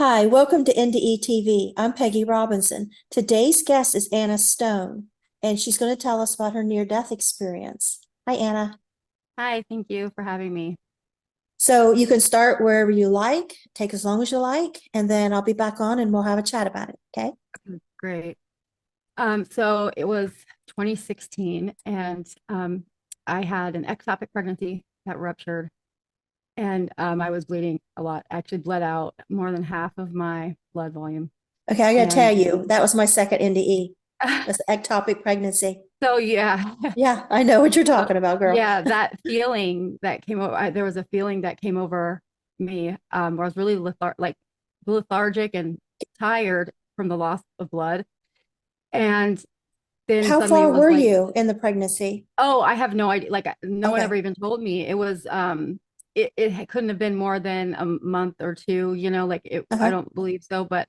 Hi, welcome to NDE TV. I'm Peggy Robinson. Today's guest is Anna Stone, and she's going to tell us about her near-death experience. Hi, Anna. Hi, thank you for having me. So you can start wherever you like, take as long as you like, and then I'll be back on and we'll have a chat about it. Okay? Great. So it was 2016, and I had an ectopic pregnancy that ruptured, and I was bleeding a lot. I actually bled out more than half of my blood volume. Okay, I gotta And tell you, that was my second NDE. That's ectopic pregnancy. so yeah, Yeah, I know what you're talking about, girl. yeah, that feeling that came over, there was a feeling that came over me, where I was really lethargic and tired from the loss of blood. And then How suddenly it far was were like, you in the pregnancy? oh, I have no idea. Like no one ever Okay. even told me. It was it couldn't have been more than a month or two, like I Uh-huh. don't believe so, but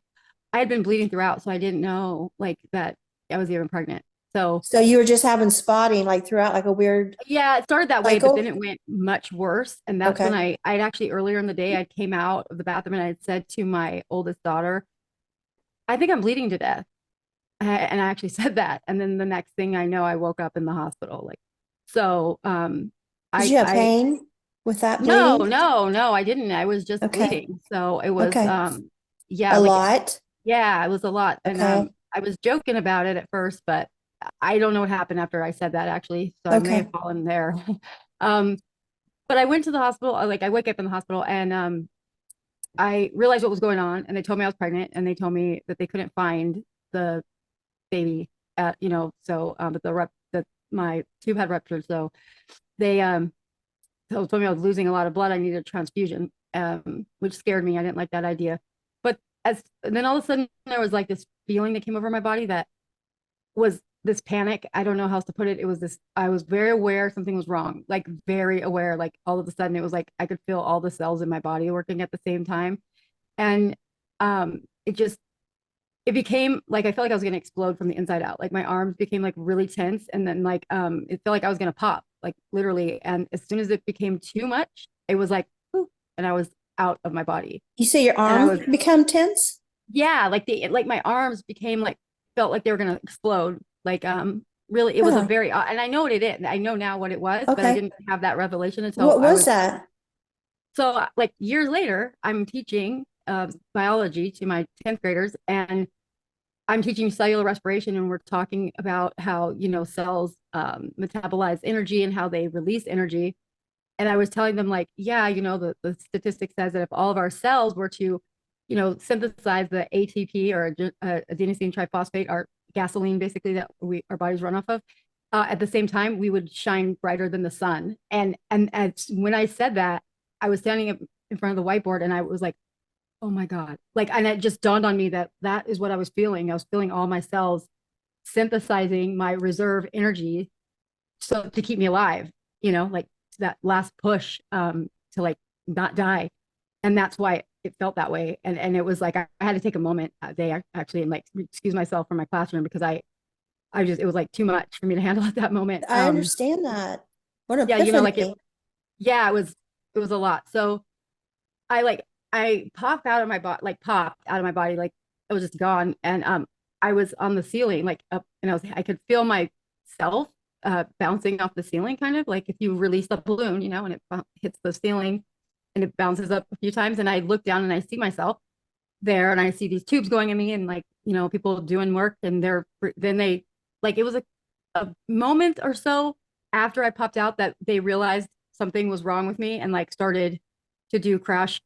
I had been bleeding throughout, so I didn't know like that I was even pregnant. So So you were just having spotting like throughout like a weird yeah, it started that way, but then it cycle? went much worse. And that's when Okay. I'd actually earlier in the day I came out of the bathroom and I had said to my oldest daughter, I think I'm bleeding to death. And I actually said that. And then the next thing I know, I woke up in the hospital. Like, so Did I you have I pain with that no, bleeding? no, no, I didn't. I was just Okay. bleeding. So it was Okay. yeah, A like lot. yeah, it was a lot. And Okay. I was joking about it at first, but I don't know what happened after I said that actually. So I may have Okay. fallen there. um, but I went to the hospital, like I wake up in the hospital and I realized what was going on and they told me I was pregnant and they told me that they couldn't find the baby at, so but that my tube had ruptured. So they told me I was losing a lot of blood. I needed a transfusion, which scared me. I didn't like that idea. But as and then all of a sudden there was like this feeling that came over my body that was this panic. I don't know how else to put it. It was this, I was very aware something was wrong, like very aware. Like all of a sudden it was like I could feel all the cells in my body working at the same time. And it just it became like I felt like I was gonna explode from the inside out. Like my arms became like really tense, and then like it felt like I was gonna pop, like literally. And as soon as it became too much, it was like, whew, and I was out of my body. You say your And I arms was become tense? yeah, like my arms became like felt like they were gonna explode. Like really, it was a Huh. very and I know what it is. I know now what it was, but I Okay. didn't have that revelation until What I was was that? so like years later. I'm teaching biology to my 10th graders, and I'm teaching cellular respiration, and we're talking about how, cells metabolize energy and how they release energy. And I was telling them, like, yeah, the statistic says that if all of our cells were to, synthesize the ATP or adenosine triphosphate, our gasoline basically that our bodies run off of, at the same time, we would shine brighter than the sun. And when I said that, I was standing up in front of the whiteboard, and I was like, oh my God. Like, and it just dawned on me that that is what I was feeling. I was feeling all my cells synthesizing my reserve energy so to keep me alive, like that last push to like not die. And that's why it felt that way. And it was like I had to take a moment that day actually and like excuse myself from my classroom because I just it was like too much for me to handle at that moment. I understand that. What an Yeah, like epiphany. yeah, it was a lot. So I like I popped out of my body, like popped out of my body, like it was just gone. And I was on the ceiling, like up, and I could feel myself bouncing off the ceiling, kind of like if you release the balloon, and it hits the ceiling and it bounces up a few times. And I look down and I see myself there, and I see these tubes going in me, and like people doing work, and then they like it was a moment or so after I popped out that they realized something was wrong with me and like started to do crash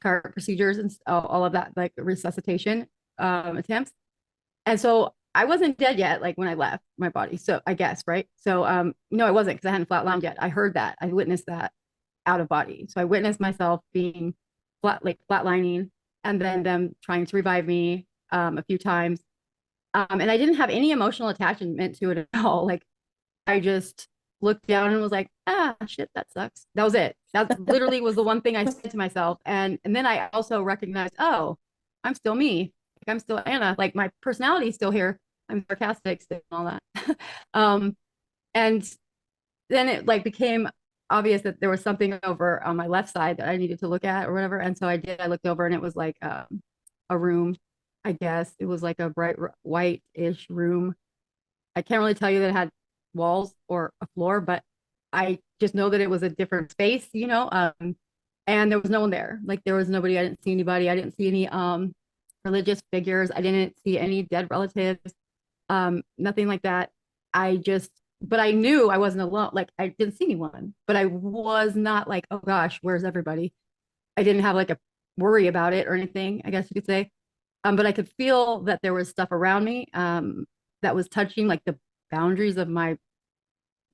cart procedures and all of that, like resuscitation attempts. And so I wasn't dead yet, like when I left my body. So I guess, right? So no, I wasn't because I hadn't flatlined yet. I heard that. I witnessed that out of body. So I witnessed myself being flatlining and then them trying to revive me a few times. And I didn't have any emotional attachment to it at all. Like I just looked down and was like, ah, shit, that sucks. That was it. That literally was the one thing I said to myself. And then I also recognized, oh, I'm still me. Like I'm still Anna. Like my personality is still here. I'm sarcastic still and all that. um, and then it like became obvious that there was something over on my left side that I needed to look at or whatever. And so I did. I looked over and it was like a room. I guess it was like a bright white-ish room. I can't really tell you that it had walls or a floor, but I just know that it was a different space, you know. And there was no one there. Like there was nobody. I didn't see anybody. I didn't see any religious figures. I didn't see any dead relatives. Nothing like that. But I knew I wasn't alone. Like I didn't see anyone, but I was not like, oh gosh, where's everybody? I didn't have like a worry about it or anything, I guess you could say. But I could feel that there was stuff around me that was touching like the boundaries of my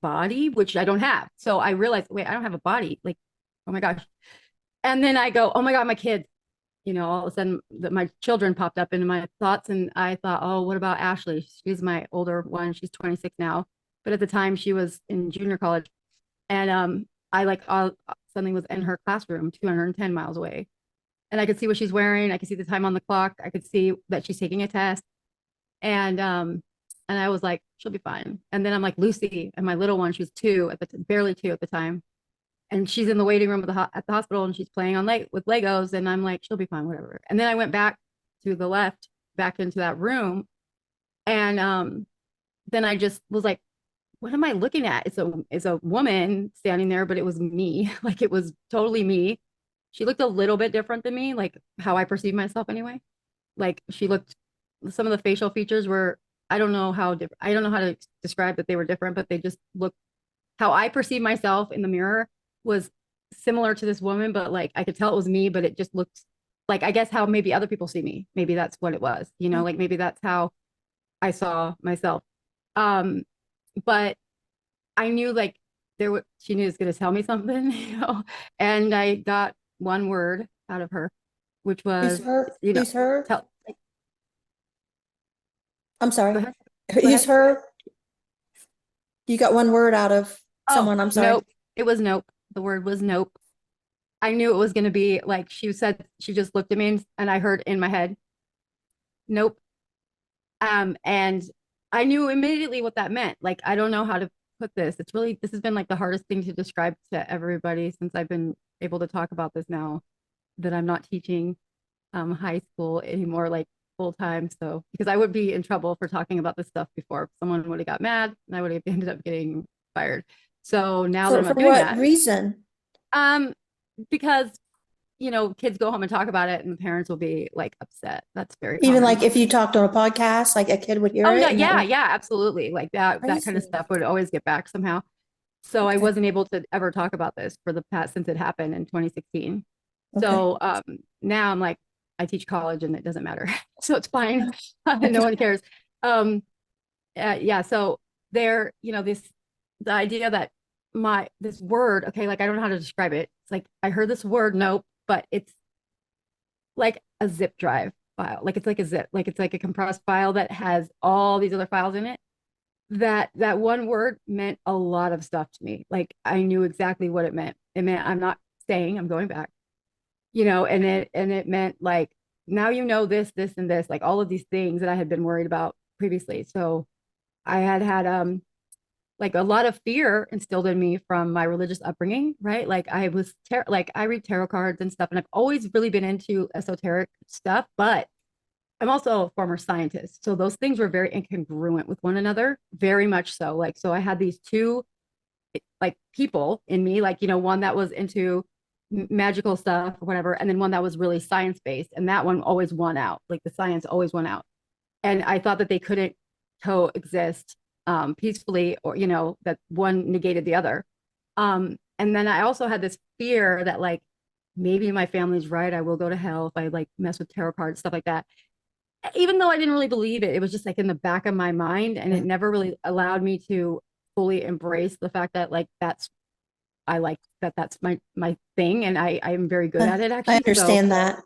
body, which I don't have. So I realized, wait, I don't have a body. Like, oh my gosh. And then I go, oh my God, my kids. You know, all of a sudden my children popped up into my thoughts, and I thought, oh, what about Ashley? She's my older one. She's 26 now. But at the time she was in junior college. And I like something was in her classroom 210 miles away. And I could see what she's wearing. I could see the time on the clock. I could see that she's taking a test. And I was like, she'll be fine. And then I'm like, Lucy, and my little one, she was barely two at the time. And she's in the waiting room at the hospital, and she's playing with Legos. And I'm like, she'll be fine, whatever. And then I went back to the left, back into that room. And then I just was like, what am I looking at? It's a woman standing there, but it was me. Like it was totally me. She looked a little bit different than me, like how I perceive myself anyway. Like some of the facial features were, I don't know how to describe that they were different, but they just looked, how I perceive myself in the mirror was similar to this woman, but like I could tell it was me, but it just looked like, I guess how maybe other people see me. Maybe that's what it was, you know, like maybe that's how I saw myself. But I knew like she knew it was going to tell me something, you know, and I got one word out of her, which was, Who's her? you know, Who's her? I'm go sorry. ahead. Who's her? You got one word out of Oh, someone. I'm sorry. nope. It was nope. The word was nope. I knew it was going to be like, she said, she just looked at me and I heard in my head, nope. And I knew immediately what that meant. Like, I don't know how to put this. This has been like the hardest thing to describe to everybody since I've been able to talk about this now that I'm not teaching high school anymore, like full time. So, because I would be in trouble for talking about this stuff before. Someone would have got mad and I would have ended up getting fired. So now that I'm For not doing what that, reason? because you know, kids go home and talk about it and the parents will be like upset. That's very Even common. like if you talked on a podcast, like a kid would hear Oh it. no, and that yeah, absolutely. Like that kind of Crazy. stuff would always get back somehow. So I Okay. wasn't able to ever talk about this for the past since it happened in 2016. Okay. So now I'm like, I teach college and it doesn't matter. So it's fine. No one cares. Yeah. So there, you know, the idea that this word, okay, like I don't know how to describe it. It's like I heard this word, nope, but it's like a zip drive file. Like it's like a zip, like it's like a compressed file that has all these other files in it. That one word meant a lot of stuff to me. Like I knew exactly what it meant. It meant I'm not staying, I'm going back. You know, and it meant like now you know this, and this, like all of these things that I had been worried about previously. So I had like a lot of fear instilled in me from my religious upbringing, right? Like I was like I read tarot cards and stuff, and I've always really been into esoteric stuff, but I'm also a former scientist. So those things were very incongruent with one another, very much so. Like, so I had these two like people in me, like, you know, one that was into magical stuff or whatever, and then one that was really science-based. And that one always won out. Like the science always won out. And I thought that they couldn't coexist peacefully, or, you know, that one negated the other. And then I also had this fear that like, maybe my family's right. I will go to hell if I like mess with tarot cards, stuff like that. Even though I didn't really believe it, it was just like in the back of my mind, and it never really allowed me to fully embrace the fact that like that's my thing, and I am very good at it actually. I understand so, that.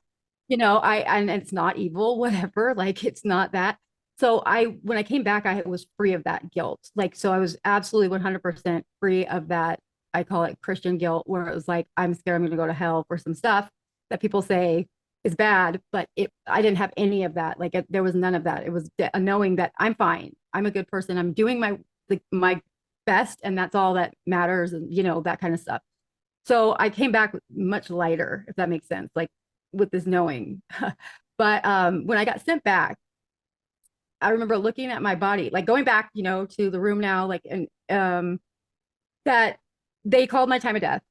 you know, and it's not evil, whatever, like it's not that. So when I came back, I was free of that guilt. Like, so I was absolutely 100% free of that. I call it Christian guilt, where it was like, I'm scared I'm going to go to hell for some stuff that people say is bad, but I didn't have any of that. Like there was none of that. It was a knowing that I'm fine. I'm a good person. I'm doing my best, and that's all that matters. And you know, that kind of stuff. So I came back much lighter, if that makes sense, like with this knowing. But when I got sent back, I remember looking at my body, like going back, to the room now, like, and that they called my time of death.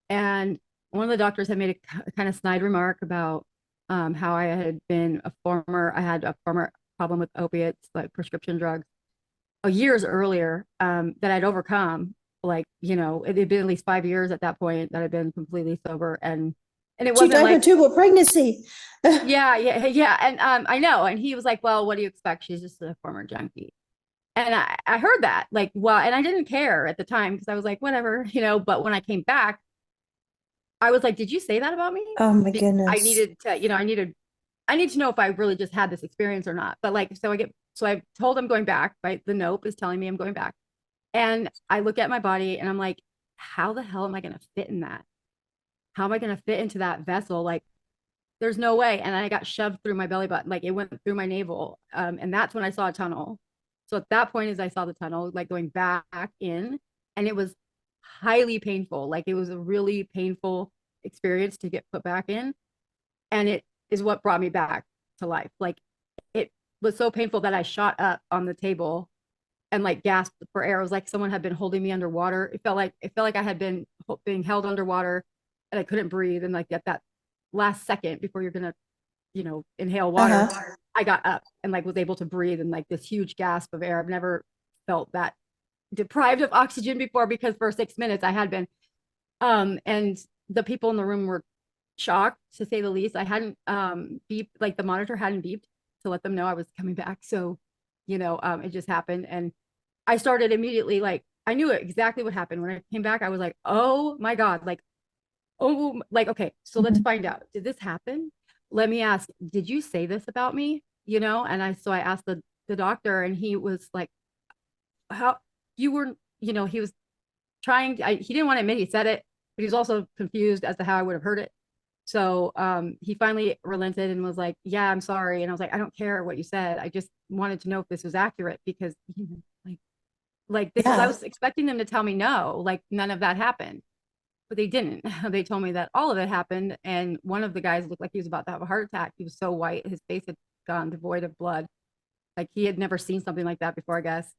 And one of the doctors had made a kind of snide remark about how I had I had a former problem with opiates, like prescription drugs, years earlier, that I'd overcome. Like, it had been at least 5 years at that point that I'd been completely sober. And it She wasn't died of like, tubal pregnancy. yeah. And I know. And he was like, well, what do you expect? She's just a former junkie. And I heard that, like, well, and I didn't care at the time because I was like, whatever, but when I came back, I was like, did you say that about me? Oh my Because I goodness. needed to, I need to know if I really just had this experience or not. But like, so I told him going back, right? The note is telling me I'm going back. And I look at my body and I'm like, how the hell am I going to fit in that? How am I going to fit into that vessel? Like, there's no way. And I got shoved through my belly button, like it went through my navel. And that's when I saw a tunnel. So at that point, as I saw the tunnel, like going back in, and it was highly painful. Like it was a really painful experience to get put back in. And it is what brought me back to life. Like it was so painful that I shot up on the table and like gasped for air. It was like someone had been holding me underwater. It felt like I had been being held underwater and I couldn't breathe. And like at that last second before you're gonna, inhale water, Uh-huh. I got up and like was able to breathe and like this huge gasp of air. I've never felt that deprived of oxygen before because for 6 minutes I had been. And the people in the room were shocked to say the least. I hadn't beeped, like the monitor hadn't beeped to let them know I was coming back. So, it just happened. And I started immediately, like, I knew exactly what happened. When I came back, I was like, oh my God, like, oh, like, okay, so let's Mhm. find out. Did this happen? Let me ask, did you say this about me? And I asked the doctor and he was like, how you were, he was trying, he didn't want to admit he said it, but he was also confused as to how I would have heard it. So he finally relented and was like, yeah, I'm sorry. And I was like, I don't care what you said. I just wanted to know if this was accurate because like this is, I Yeah. was expecting them to tell me no, like none of that happened, but they didn't. They told me that all of it happened. And one of the guys looked like he was about to have a heart attack. He was so white, his face had gone devoid of blood. Like he had never seen something like that before, I guess.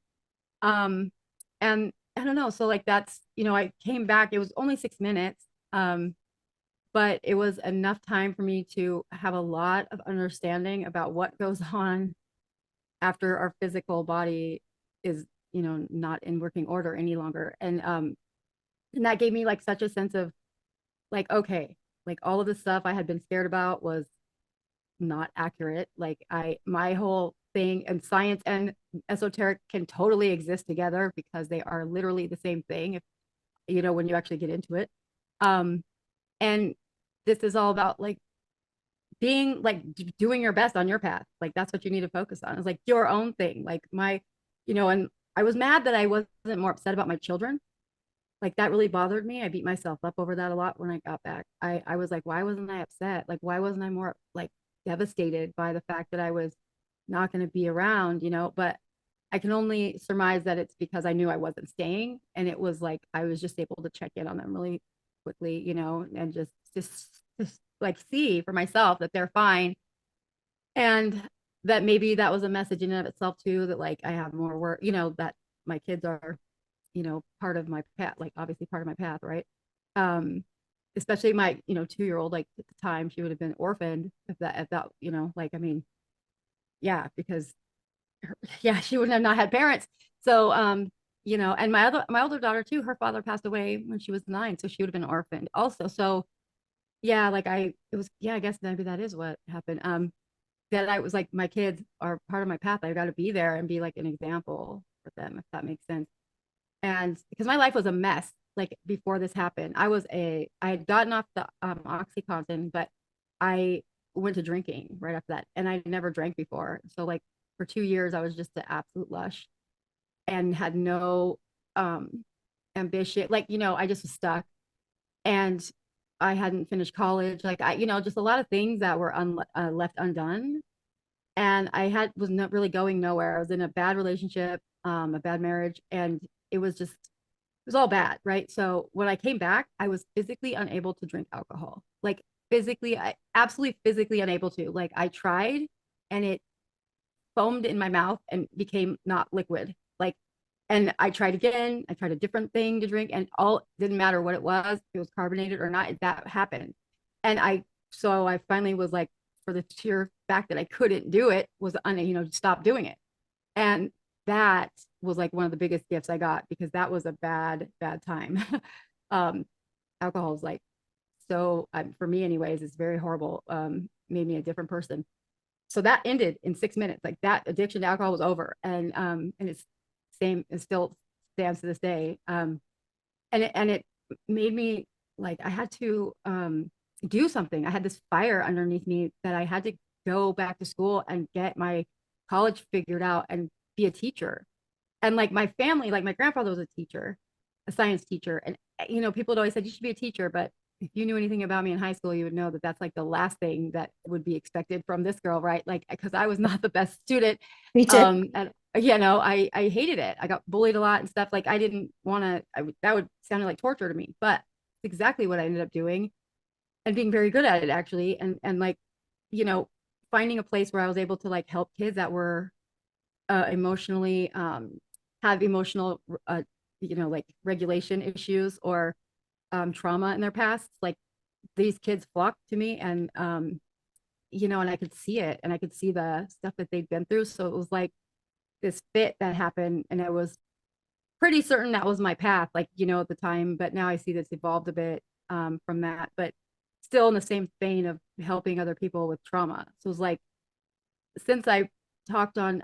Um, and I don't know. So like that's, I came back, it was only 6 minutes. But it was enough time for me to have a lot of understanding about what goes on after our physical body is, not in working order any longer. And that gave me like such a sense of like, okay, like all of the stuff I had been scared about was not accurate. Like my whole thing, and science and esoteric can totally exist together because they are literally the same thing if when you actually get into it. Um and this is all about like being like doing your best on your path. Like that's what you need to focus on. It's like your own thing. Like and I was mad that I wasn't more upset about my children. Like that really bothered me. I beat myself up over that a lot when I got back. I was like, why wasn't I upset? Like, why wasn't I more like devastated by the fact that I was not going to be around, But I can only surmise that it's because I knew I wasn't staying. And it was like I was just able to check in on them really quickly, and just like see for myself that they're fine. And that maybe that was a message in and of itself too, that like I have more work, that my kids are part of my path, like obviously part of my path, right? um Especially my 2-year-old, like at the time she would have been orphaned if that like I mean, yeah, because yeah, she wouldn't have not had parents. So and my older daughter too, her father passed away when she was 9, so she would have been orphaned also. So yeah, like it was, yeah, I guess maybe that is what happened. That I was like, my kids are part of my path, I got to be there and be like an example for them, if that makes sense. And because my life was a mess, like before this happened, I had gotten off the Oxycontin, but I went to drinking right after that. And I never drank before. So like for 2 years, I was just an absolute lush and had no um, ambition. Like, I just was stuck and I hadn't finished college. Like just a lot of things that were left undone. And was not really going nowhere. I was in a bad relationship, a bad marriage. And it was just was all bad, right? So when I came back, I was physically unable to drink alcohol. Like physically, I absolutely physically unable to. Like I tried and it foamed in my mouth and became not liquid. Like, and I tried again, I tried a different thing to drink, and all didn't matter what it was, if it was carbonated or not, that happened. And so I finally was like, for the sheer fact that I couldn't do it, was stop doing it. And that was like one of the biggest gifts I got, because that was a bad, bad time. um, Alcohol is like, so for me anyways, it's very horrible. Made me a different person. So that ended in 6 minutes. Like that addiction to alcohol was over. And it's same, it still stands to this day. And it made me like, I had to do something. I had this fire underneath me that I had to go back to school and get my college figured out and be a teacher. And like my family, like my grandfather was a teacher, a science teacher. And, people had always said, you should be a teacher. But if you knew anything about me in high school, you would know that that's like the last thing that would be expected from this girl, right? Like, because I was not the best student. Me too. And I hated it. I got bullied a lot and stuff. Like I didn't want to, that would sound like torture to me, but it's exactly what I ended up doing and being very good at it actually. And like, finding a place where I was able to like help kids that were emotionally, have emotional, like regulation issues or trauma in their past. Like these kids flocked to me, and and I could see it, and I could see the stuff that they'd been through. So it was like this fit that happened, and I was pretty certain that was my path, like at the time. But now I see that's evolved a bit from that, but still in the same vein of helping other people with trauma. So it was like, since I talked on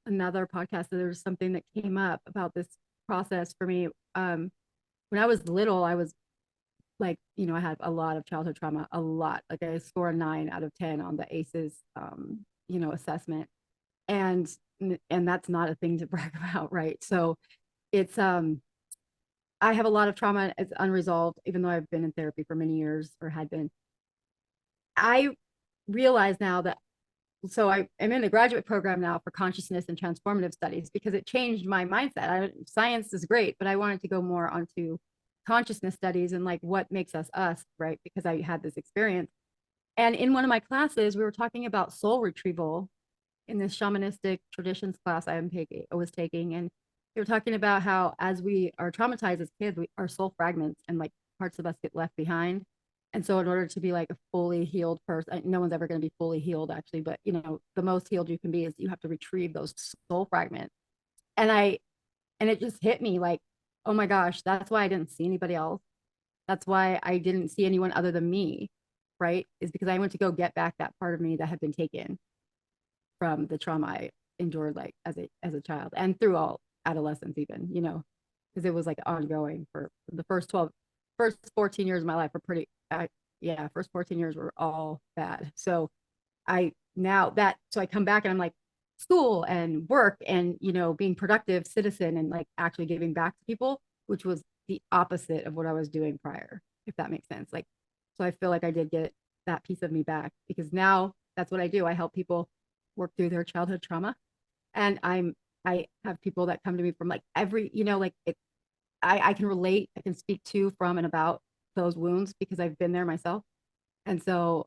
another podcast, there was something that came up about this process for me. When I was little, I was like, I had a lot of childhood trauma, a lot. Like I score a 9 out of 10 on the ACEs, assessment, and that's not a thing to brag about, right? So it's I have a lot of trauma. It's unresolved, even though I've been in therapy for many years, or had been. I realize now that, so I am in the graduate program now for consciousness and transformative studies, because it changed my mindset. Science is great, but I wanted to go more onto consciousness studies and like what makes us us, right? Because I had this experience. And in one of my classes, we were talking about soul retrieval in this shamanistic traditions class I was taking. And they were talking about how as we are traumatized as kids, our soul fragments and like parts of us get left behind. And so in order to be like a fully healed person, no one's ever going to be fully healed actually, but the most healed you can be is you have to retrieve those soul fragments. And it just hit me like, oh my gosh, that's why I didn't see anybody else. That's why I didn't see anyone other than me, right? Is because I went to go get back that part of me that had been taken from the trauma I endured like as a child and through all adolescence even, because it was like ongoing for the first 14 years of my life were pretty, first 14 years were all bad. So I come back and I'm like, school and work and being productive citizen and like actually giving back to people, which was the opposite of what I was doing prior, if that makes sense. Like, so I feel like I did get that piece of me back, because now that's what I do. I help people work through their childhood trauma, and I have people that come to me from like every, I can relate, I can speak to, from, and about those wounds because I've been there myself. And so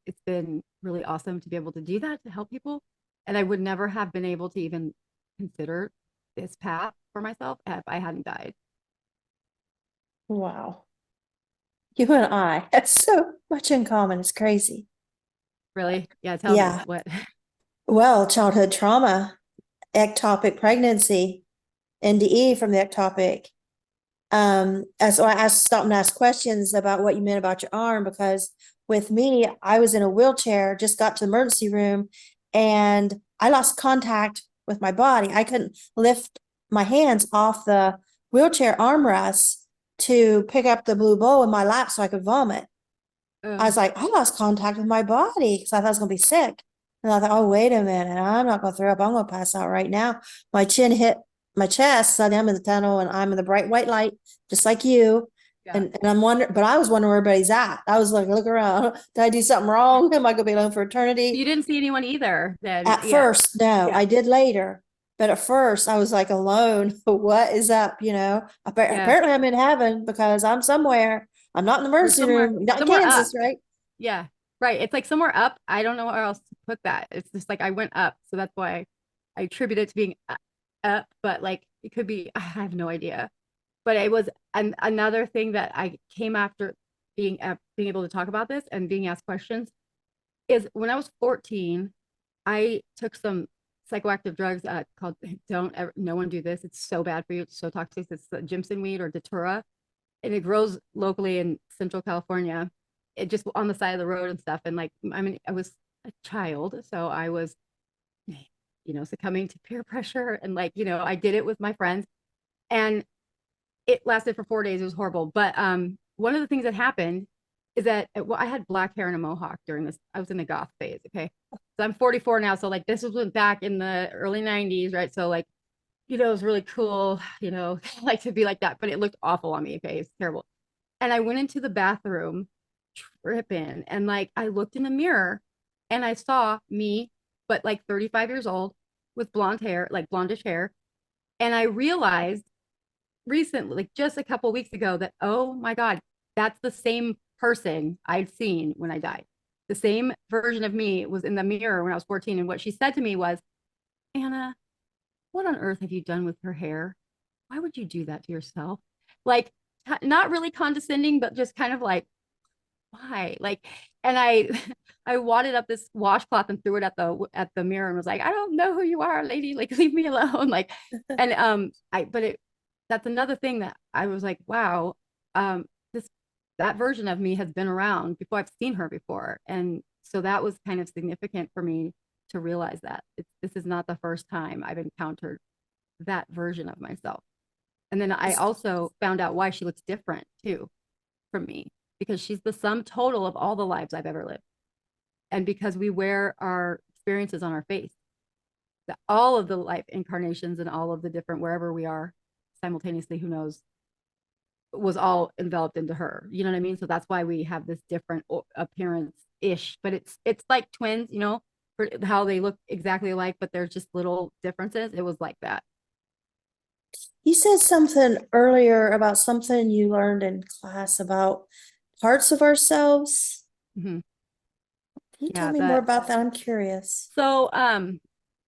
it's been really awesome to be able to do that, to help people. And I would never have been able to even consider this path for myself if I hadn't died. Wow. You and I have so much in common. It's crazy. Really? Yeah, tell me what. Well, childhood trauma, ectopic pregnancy, NDE from the ectopic. So I stopped and asked questions about what you meant about your arm, because with me, I was in a wheelchair, just got to the emergency room, and I lost contact with my body. I couldn't lift my hands off the wheelchair armrest to pick up the blue bowl in my lap so I could vomit. I was like, I lost contact with my body because I thought I was going to be sick. And I thought, oh, wait a minute, I'm not going to throw up. I'm going to pass out right now. My chin hit my chest. Suddenly I'm in the tunnel and I'm in the bright white light, just like you. Yeah. And I'm wondering, but I was wondering where everybody's at. I was like, look around. Did I do something wrong? Am I going to be alone for eternity? You didn't see anyone either then? At first, no, I did later. But at first I was like alone. What is up? You know, Yeah. apparently I'm in heaven because I'm somewhere. I'm not in the You're emergency somewhere, room, not in somewhere up. Kansas, right? Yeah. Right. It's like somewhere up. I don't know where else to put that. It's just like I went up. So that's why I attribute it to being up, but like it could be, I have no idea. But it was another thing that I came after being able to talk about this and being asked questions is when I was 14, I took some psychoactive drugs called, don't ever, no one do this. It's so bad for you. It's so toxic. It's Jimson weed or Datura, and it grows locally in Central California. It just on the side of the road and stuff. And like, I mean, I was a child, so I was, succumbing to peer pressure, and like, I did it with my friends, and it lasted for 4 days. It was horrible. But one of the things that happened is that well, I had black hair and a mohawk during this. I was in the goth phase. Okay, so I'm 44 now. So like this was back in the early 90s, right? So like, it was really cool, like to be like that, but it looked awful on me. Okay, it's terrible. And I went into the bathroom tripping, and like I looked in the mirror and I saw me, but like 35 years old with blonde hair, like blondish hair. And I realized recently, like just a couple weeks ago, that oh my God, that's the same person I'd seen when I died. The same version of me was in the mirror when I was 14. And what she said to me was, Anna, what on earth have you done with her hair? Why would you do that to yourself? Like, not really condescending, but just kind of like, why? Like, and I, I wadded up this washcloth and threw it at the mirror and was like, I don't know who you are, lady. Like, leave me alone. Like, and but that's another thing that I was like, wow, this that version of me has been around before. I've seen her before, and so that was kind of significant for me to realize that this is not the first time I've encountered that version of myself. And then I also found out why she looks different too from me, because she's the sum total of all the lives I've ever lived. And because we wear our experiences on our face, that all of the life incarnations and all of the different wherever we are simultaneously, who knows, was all enveloped into her. You know what I mean? So that's why we have this different appearance ish, but it's like twins, for how they look exactly alike, but there's just little differences. It was like that. You said something earlier about something you learned in class about parts of ourselves. Mm-hmm. Can you tell Yeah, me more that. about that? I'm curious. So,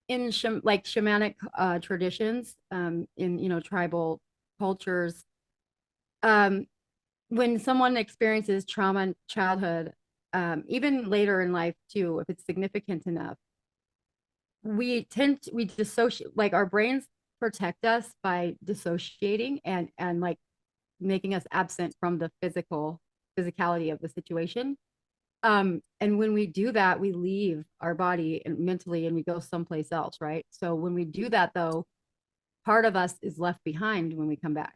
in like shamanic traditions, in tribal cultures, um, when someone experiences trauma in childhood, even later in life too, if it's significant enough, we dissociate. Like our brains protect us by dissociating and like making us absent from the physicality of the situation. And when we do that, we leave our body and mentally and we go someplace else, right? So when we do that though, part of us is left behind when we come back.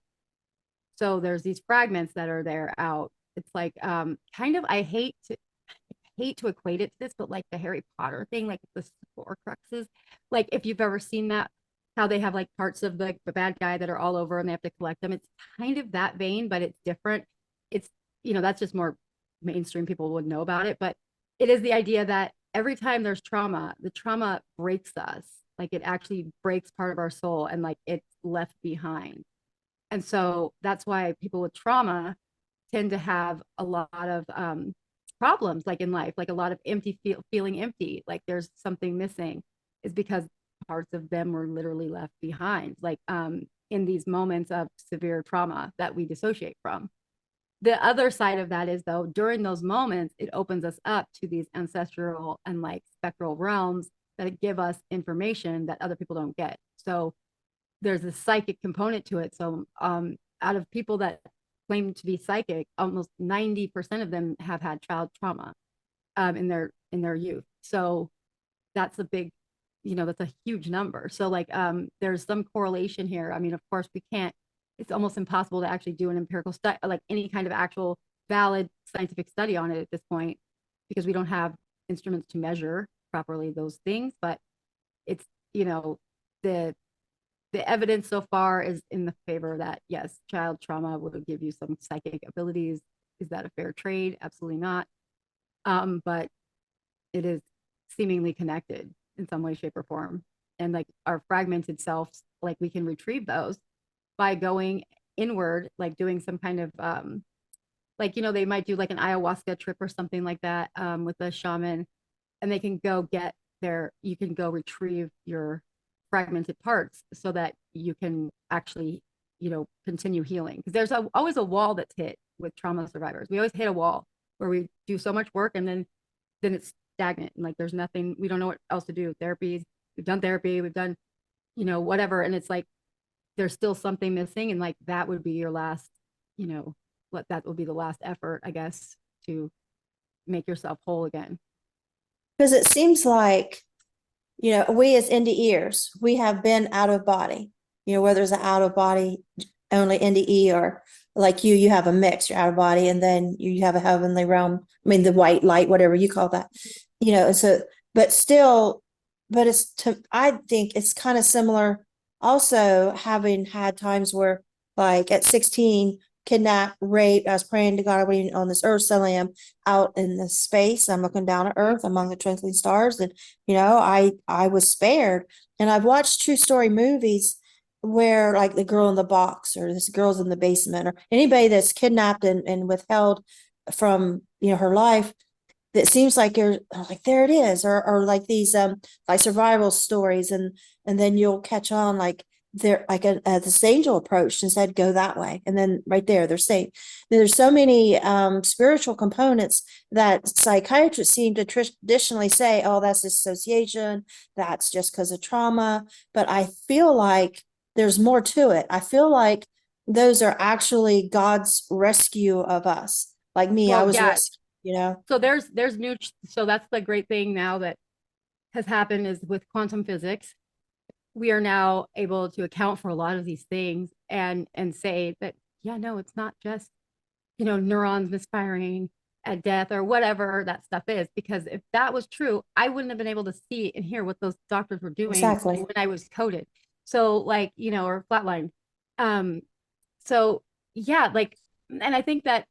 So there's these fragments that are there out. It's like kind of I hate to equate it to this, but like the Harry Potter thing, like the Horcruxes. Like if you've ever seen that, how they have like parts of the bad guy that are all over and they have to collect them. It's kind of that vein, but it's different. It's that's just more mainstream people would know about it, but it is the idea that every time there's trauma, the trauma breaks us. Like it actually breaks part of our soul and like it's left behind. And so that's why people with trauma tend to have a lot of problems like in life, like a lot of feeling empty, like there's something missing, is because parts of them were literally left behind, like in these moments of severe trauma that we dissociate from. The other side of that is though, during those moments, it opens us up to these ancestral and like spectral realms that give us information that other people don't get. So there's a psychic component to it. So out of people that claim to be psychic, almost 90% of them have had child trauma in their youth. So that's a big, that's a huge number. So like there's some correlation here. I mean, of course we can't, it's almost impossible to actually do an empirical study, like any kind of actual valid scientific study on it at this point, because we don't have instruments to measure properly those things. But it's, the the evidence so far is in the favor that yes, child trauma will give you some psychic abilities. Is that a fair trade? Absolutely not. But it is seemingly connected in some way, shape, or form. and like our fragmented selves, like we can retrieve those by going inward, like doing some kind of like, you know, they might do like an ayahuasca trip or something like that with a shaman, and they can go get their, you can go retrieve your fragmented parts so that you can actually, you know, continue healing. Because there's always a wall that's hit with trauma survivors. We always hit a wall where we do so much work and then it's stagnant and like there's nothing, we don't know what else to do. Therapies, we've done therapy, we've done, you know, whatever, and it's like there's still something missing, and like that would be your last, you know, what that would be the last effort, I guess, to make yourself whole again. Because it seems like, you know, we as NDEers, we have been out of body, you know, whether it's an out of body only NDE or like you have a mix, you're out of body, and then you have a heavenly realm. I mean, the white light, whatever you call that, you know, and so, but still, but it's to, I think it's kind of similar also having had times where like at 16, kidnapped, raped, I was praying to God, on this earth, suddenly I'm out in the space, I'm looking down at earth among the twinkling stars, and you know, I was spared. And I've watched true story movies where like the girl in the box or this girl's in the basement or anybody that's kidnapped and withheld from, you know, her life, that seems like you're like, there it is, or like these like survival stories, and then you'll catch on like they're like this angel approached and said go that way, and then right there they're safe. There's so many spiritual components that psychiatrists seem to traditionally say, oh, that's dissociation, that's just because of trauma, but I feel like there's more to it. I feel like those are actually God's rescue of us. Like me, I Well, was yeah. rescued, you know. So there's new, so that's the great thing now that has happened is with quantum physics, we are now able to account for a lot of these things and say that, yeah, no, it's not just, you know, neurons misfiring at death or whatever that stuff is. Because if that was true, I wouldn't have been able to see and hear what those doctors were doing Exactly. when I was coded. So like, you know, or flatline. Um, so yeah, like, and I think that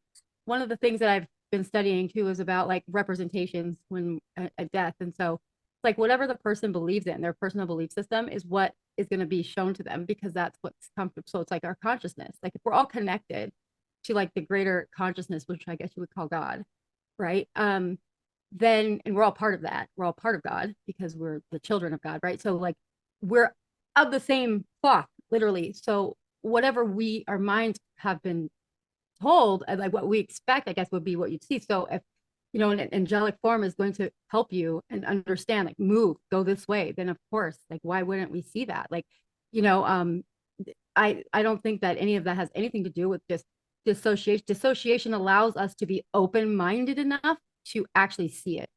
one of the things that I've been studying too is about like representations when at death. And so like whatever the person believes in, their personal belief system is what is going to be shown to them because that's what's comfortable. So it's like our consciousness. Like if we're all connected to like the greater consciousness, which I guess you would call God, right? Then and we're all part of that. We're all part of God because we're the children of God, right? So like we're of the same cloth, literally. So whatever we our minds have been told, like what we expect, I guess, would be what you'd see. So if you know an angelic form is going to help you and understand, like move, go this way, then of course, like why wouldn't we see that? Like, you know, I don't think that any of that has anything to do with just dissociation. Dissociation allows us to be open-minded enough to actually see it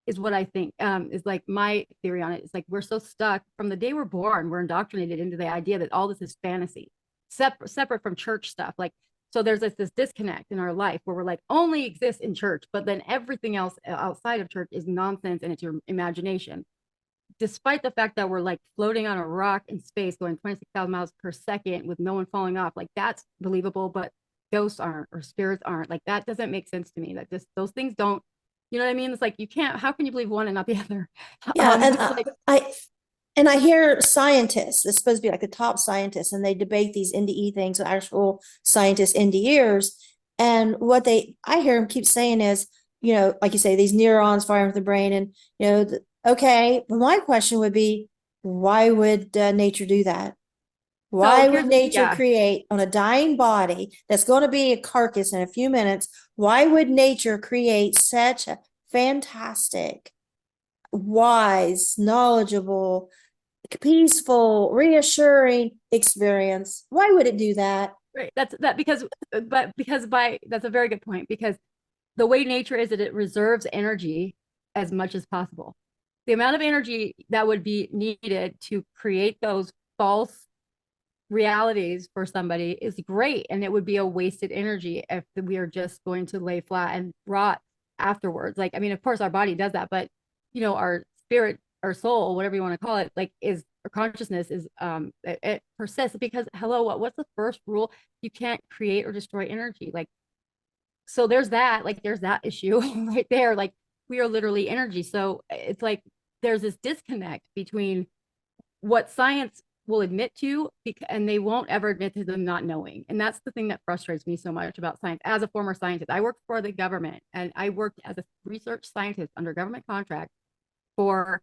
is what I think is like my theory on it. It's like we're so stuck from the day we're born, we're indoctrinated into the idea that all this is fantasy, separate from church stuff. Like, so there's this disconnect in our life where we're like only exist in church, but then everything else outside of church is nonsense and it's your imagination. Despite the fact that we're like floating on a rock in space going 26,000 miles per second with no one falling off, like that's believable, but ghosts aren't or spirits aren't. Like that doesn't make sense to me. That just those things don't, you know what I mean? It's like you can't, how can you believe one and not the other? Yeah, and Like, I hear scientists, it's supposed to be like the top scientists, and they debate these NDE things with actual scientists, NDEers. And what I hear them keep saying is, you know, like you say, these neurons firing with the brain, and you know, okay. But my question would be, why would nature do that? so Why would here's, nature yeah, create on a dying body that's going to be a carcass in a few minutes? Why would nature create such a fantastic, wise, knowledgeable, peaceful, reassuring experience? Why would it do that? right. That's that because, but because by, that's a very good point because the way nature is that it reserves energy as much as possible. The amount of energy that would be needed to create those false realities for somebody is great, and it would be a wasted energy if we are just going to lay flat and rot afterwards. Like, I mean, of course our body does that, but you know, our spirit, our soul, whatever you want to call it, like is our consciousness is it persists because hello, what's the first rule? You can't create or destroy energy. Like, so there's that, like there's that issue right there. Like we are literally energy. So it's like there's this disconnect between what science will admit to, and they won't ever admit to them not knowing. And that's the thing that frustrates me so much about science. As a former scientist, I worked for the government, and I worked as a research scientist under government contract for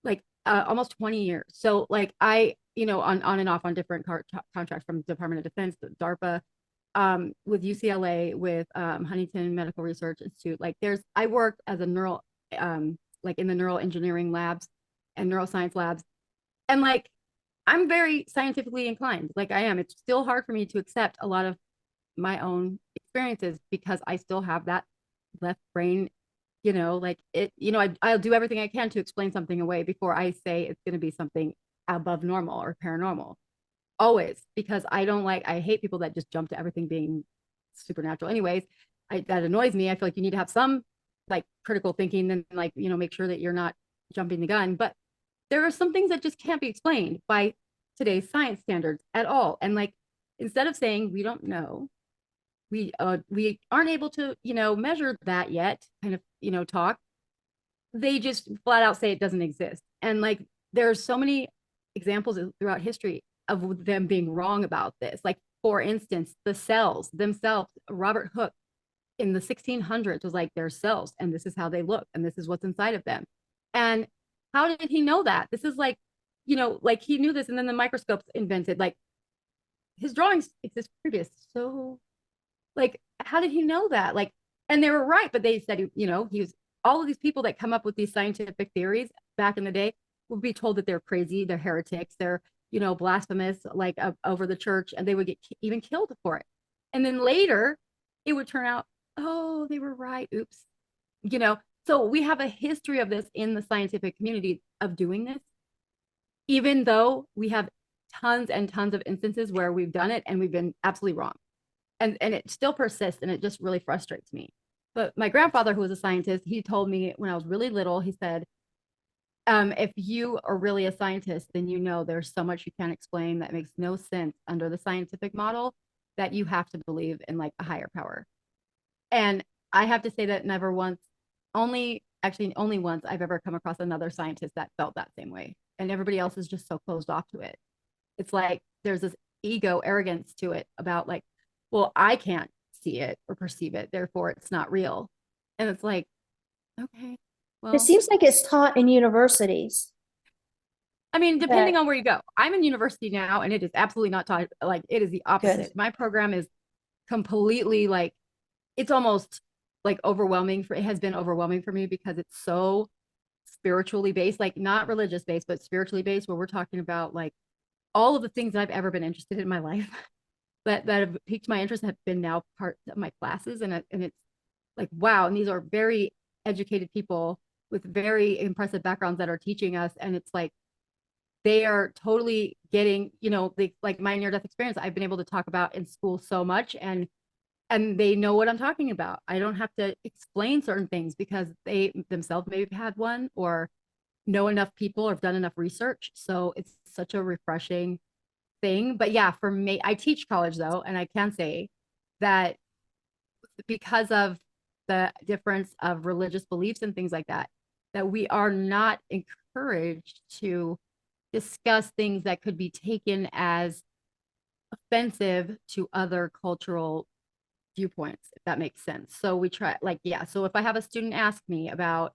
like almost 20 years. So like I, on and off on different contracts from Department of Defense, DARPA, with UCLA, with Huntington Medical Research Institute. Like I worked as a like in the neural engineering labs and neuroscience labs. And like, I'm very scientifically inclined, like I am. It's still hard for me to accept a lot of my own experiences because I still have that left brain, like it, I'll do everything I can to explain something away before I say it's going to be something above normal or paranormal. Always, because I hate people that just jump to everything being supernatural. Anyways, that annoys me. I feel like you need to have some like critical thinking and like, make sure that you're not jumping the gun. But there are some things that just can't be explained by today's science standards at all. And like, instead of saying we don't know, we aren't able to, measure that yet, kind of, talk, they just flat out say it doesn't exist. And like, there's so many examples throughout history of them being wrong about this. Like, for instance, the cells themselves, Robert Hooke in the 1600s was like, they're cells and this is how they look and this is what's inside of them. And how did he know that? This is like, like he knew this, and then the microscopes invented. Like, his drawings exist previous. So like, how did he know that? Like, and they were right, but they said, he was, all of these people that come up with these scientific theories back in the day would be told that they're crazy, they're heretics, they're, blasphemous, like over the church, and they would get even killed for it. And then later it would turn out, oh, they were right. Oops. So we have a history of this in the scientific community of doing this, even though we have tons and tons of instances where we've done it and we've been absolutely wrong. And it still persists, and it just really frustrates me. But my grandfather, who was a scientist, he told me when I was really little, he said, if you are really a scientist, then there's so much you can't explain that makes no sense under the scientific model, that you have to believe in like a higher power. And I have to say that never once, only once I've ever come across another scientist that felt that same way. And everybody else is just so closed off to it. It's like there's this ego arrogance to it about like, well, I can't see it or perceive it, therefore it's not real. And it's like, okay, well, It seems like it's taught in universities. I mean, depending on where you go. I'm in university now, and it is absolutely not taught. Like, it is the opposite. Good. My program is completely like, it's almost like overwhelming. It has been overwhelming for me because it's so spiritually based, like not religious based, but spiritually based, where we're talking about like all of the things that I've ever been interested in my life that have piqued my interest have been now part of my classes. And it's like, wow. And these are very educated people with very impressive backgrounds that are teaching us. And it's like, they are totally getting, like my near-death experience I've been able to talk about in school so much, and they know what I'm talking about. I don't have to explain certain things because they themselves maybe had one or know enough people or have done enough research. So it's such a refreshing thing. But yeah, for me, I teach college though, and I can say that because of the difference of religious beliefs and things like that, that we are not encouraged to discuss things that could be taken as offensive to other cultural viewpoints, if that makes sense. So we try, like, yeah. So if I have a student ask me about,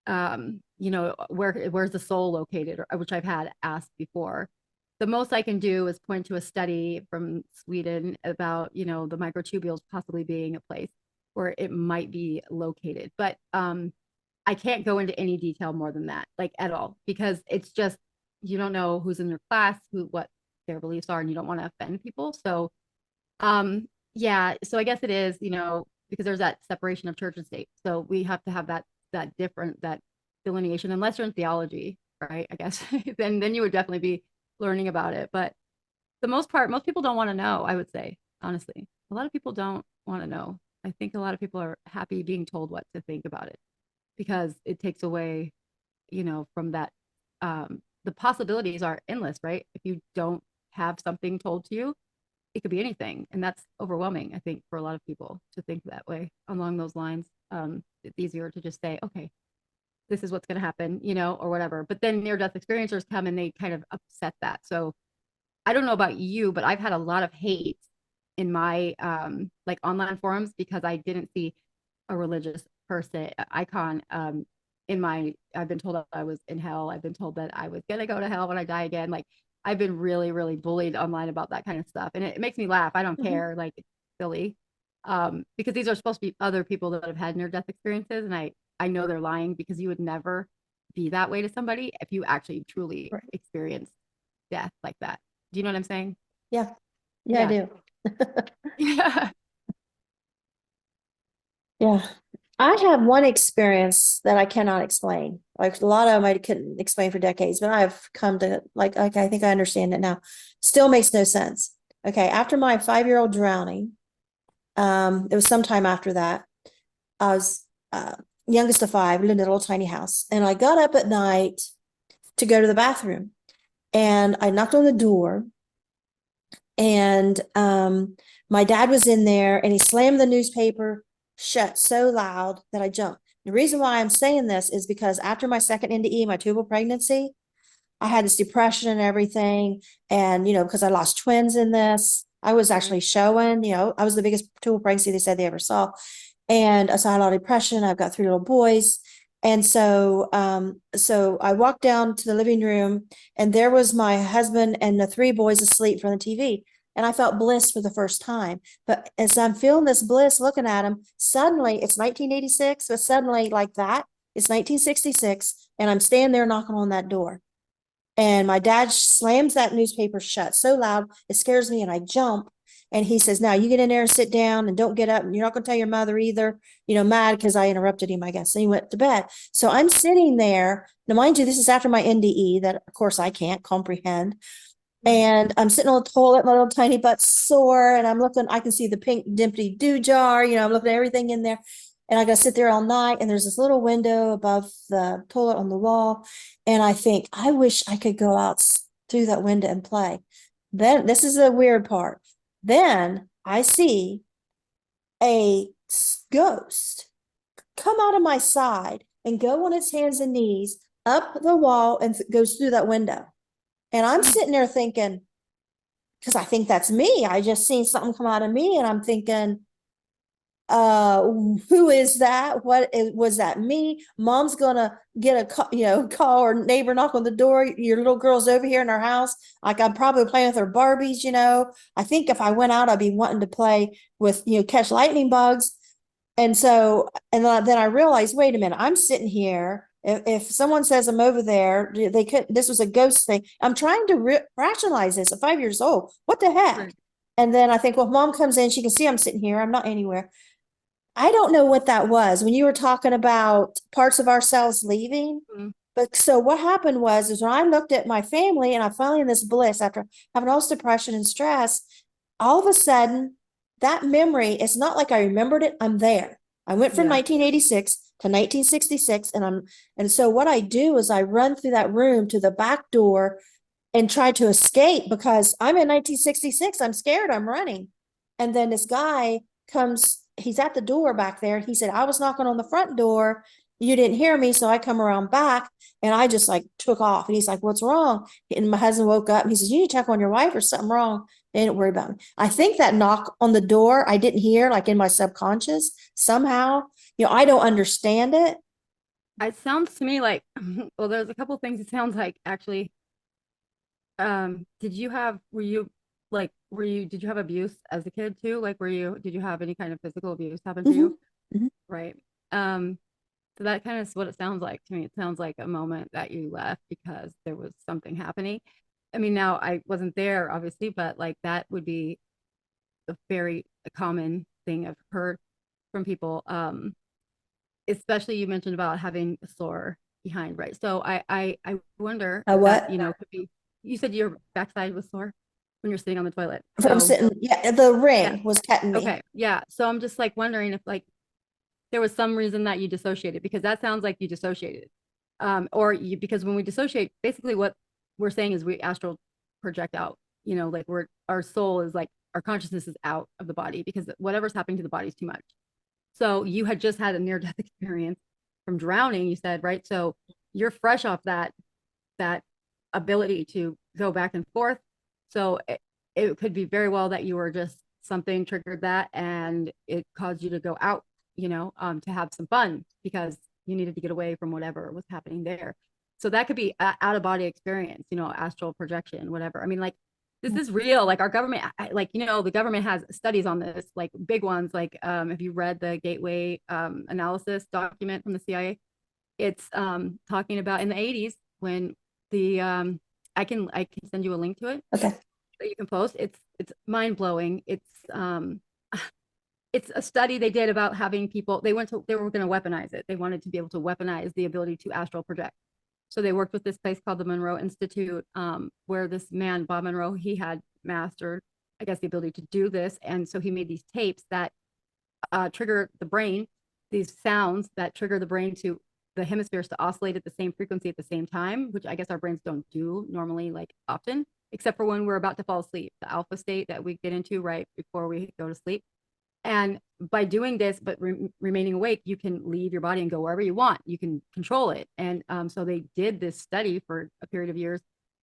where's the soul located, or which I've had asked before, the most I can do is point to a study from Sweden about, the microtubules possibly being a place where it might be located. But I can't go into any detail more than that, like at all, because it's just, you don't know who's in your class, what their beliefs are, and you don't want to offend people. So, yeah, so I guess it is, because there's that separation of church and state. So we have to have that delineation, unless you're in theology, right? I guess then you would definitely be learning about it. But the most part, most people don't want to know, I would say, honestly. A lot of people don't want to know. I think a lot of people are happy being told what to think about it, because it takes away, from that, the possibilities are endless, right? If you don't have something told to you, it could be anything. And that's overwhelming, I think, for a lot of people to think that way along those lines. It's easier to just say, okay, this is what's going to happen, you know, or whatever. But then near-death experiencers come and they kind of upset that. So I don't know about you, but I've had a lot of hate in my like online forums because I didn't see a religious person icon in my, I've been told that I was in hell. I've been told that I was gonna go to hell when I die again. Like I've been really, really bullied online about that kind of stuff. And it makes me laugh. I don't care. Like it's silly. Because these are supposed to be other people that have had near-death experiences. And I know they're lying because you would never be that way to somebody if you actually truly Right. experienced death like that. Do you know what I'm saying? Yeah. Yeah, I do. Yeah. Yeah. I have one experience that I cannot explain. Like a lot of them I couldn't explain for decades, but I've come to like, okay, I think I understand it now. Still makes no sense. Okay, after my 5-year-old drowning, it was sometime after that. I was youngest of five, lived in a little tiny house, and I got up at night to go to the bathroom, and I knocked on the door, and my dad was in there, and he slammed the newspaper shut so loud that I jumped. The reason why I'm saying this is because after my second NDE, my tubal pregnancy, I had this depression and everything. And, because I lost twins in this, I was actually showing, I was the biggest tubal pregnancy they said they ever saw. And so I had a lot of depression. I've got 3 little boys. And so I walked down to the living room, and there was my husband and the 3 boys asleep from the TV. And I felt bliss for the first time. But as I'm feeling this bliss looking at him, suddenly it's 1986, but suddenly like that, it's 1966. And I'm standing there knocking on that door. And my dad slams that newspaper shut so loud, it scares me, and I jump. And he says, now you get in there and sit down and don't get up. And you're not going to tell your mother either, mad because I interrupted him, I guess. And he went to bed. So I'm sitting there. Now, mind you, this is after my NDE that, of course, I can't comprehend. And I'm sitting on the toilet, my little tiny butt sore, and I'm looking, I can see the pink Dimpty Doo jar, I'm looking at everything in there. And I got to sit there all night, and there's this little window above the toilet on the wall. And I think, I wish I could go out through that window and play. Then, this is the weird part. Then I see a ghost come out of my side and go on its hands and knees up the wall and goes through that window. And I'm sitting there thinking, because I think that's me. I just seen something come out of me, and I'm thinking, who is that? Was that me? Mom's gonna get a call or neighbor knock on the door. Your little girl's over here in our house. Like I'm probably playing with her Barbies. I think if I went out, I'd be wanting to play with catch lightning bugs. And so, and then I realized, wait a minute, I'm sitting here. If someone says I'm over there, they could. This was a ghost thing. I'm trying to rationalize this. At 5 years old, what the heck? Right. And then I think, well, if mom comes in, she can see I'm sitting here. I'm not anywhere. I don't know what that was when you were talking about parts of ourselves leaving. Mm-hmm. But so what happened is when I looked at my family and I finally in this bliss after having all this depression and stress, all of a sudden that memory, it's not like I remembered it. I'm there. I went from 1986 to 1966. And so what I do is I run through that room to the back door and try to escape because I'm in 1966. I'm scared. I'm running. And then this guy comes, he's at the door back there. He said, I was knocking on the front door. You didn't hear me. So I come around back and I just like took off. And he's like, what's wrong? And my husband woke up and he says, you need to check on your wife or something wrong. They didn't worry about me. I think that knock on the door, I didn't hear like in my subconscious somehow, I don't understand it. It sounds to me like, well, there's a couple things it sounds like actually. Did you have abuse as a kid too? Like, did you have any kind of physical abuse happen to you? Mm-hmm. Right. So that kind of is what it sounds like to me. It sounds like a moment that you left because there was something happening. I mean, now I wasn't there obviously, but like that would be a very common thing I've heard from people. Especially you mentioned about having a sore behind, right? So I wonder what that, could be. You said your backside was sore when you're sitting on the toilet. From sitting, the ring was cutting me. Okay, yeah. So I'm just like wondering if like there was some reason that you dissociated, because that sounds like you dissociated, because when we dissociate, basically what we're saying is we astral project out. Like our soul is like our consciousness is out of the body because whatever's happening to the body is too much. So you had just had a near-death experience. from drowning, you said, right? So you're fresh off that ability to go back and forth. So it could be very well that you were just something triggered that and it caused you to go out, to have some fun because you needed to get away from whatever was happening there. So that could be out of body experience, astral projection, whatever. I mean, like this is real. Like our government, the government has studies on this, like big ones. Like if you read the Gateway analysis document from the CIA, it's talking about in the 80s when the I can send you a link to it. Okay. That you can post. It's mind blowing. It's a study they did about having people. They were going to weaponize it. They wanted to be able to weaponize the ability to astral project. So they worked with this place called the Monroe Institute, where this man, Bob Monroe, he had mastered, I guess, the ability to do this. And so he made these tapes that trigger the brain, these sounds that trigger the brain to the hemispheres to oscillate at the same frequency at the same time, which I guess our brains don't do normally, like often, except for when we're about to fall asleep, the alpha state that we get into right before we go to sleep. And by doing this, but remaining awake, you can leave your body and go wherever you want. You can control it. And so they did this study for a period of years.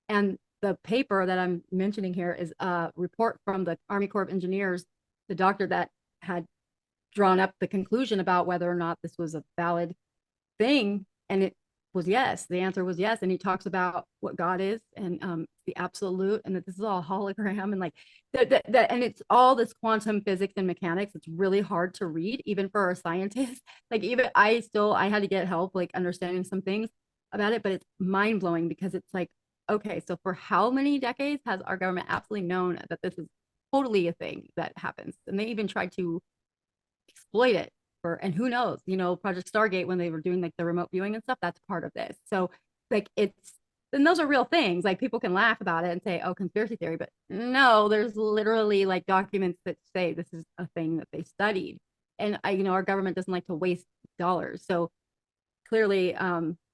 And the paper that I'm mentioning here is a report from the Army Corps of Engineers, the doctor that had drawn up the conclusion about whether or not this was a valid thing. And it was yes. The answer was yes. And he talks about what God is and the absolute, and that this is all hologram, and like that, and it's all this quantum physics and mechanics. It's really hard to read, even for a scientist. Like even I had to get help, like understanding some things about it, but it's mind blowing because it's like, okay, so for how many decades has our government absolutely known that this is totally a thing that happens? And they even tried to exploit it. And who knows, Project Stargate, when they were doing like the remote viewing and stuff, that's part of this. So like and those are real things. Like people can laugh about it and say, oh, conspiracy theory, but no, there's literally like documents that say this is a thing that they studied. And our government doesn't like to waste dollars. So clearly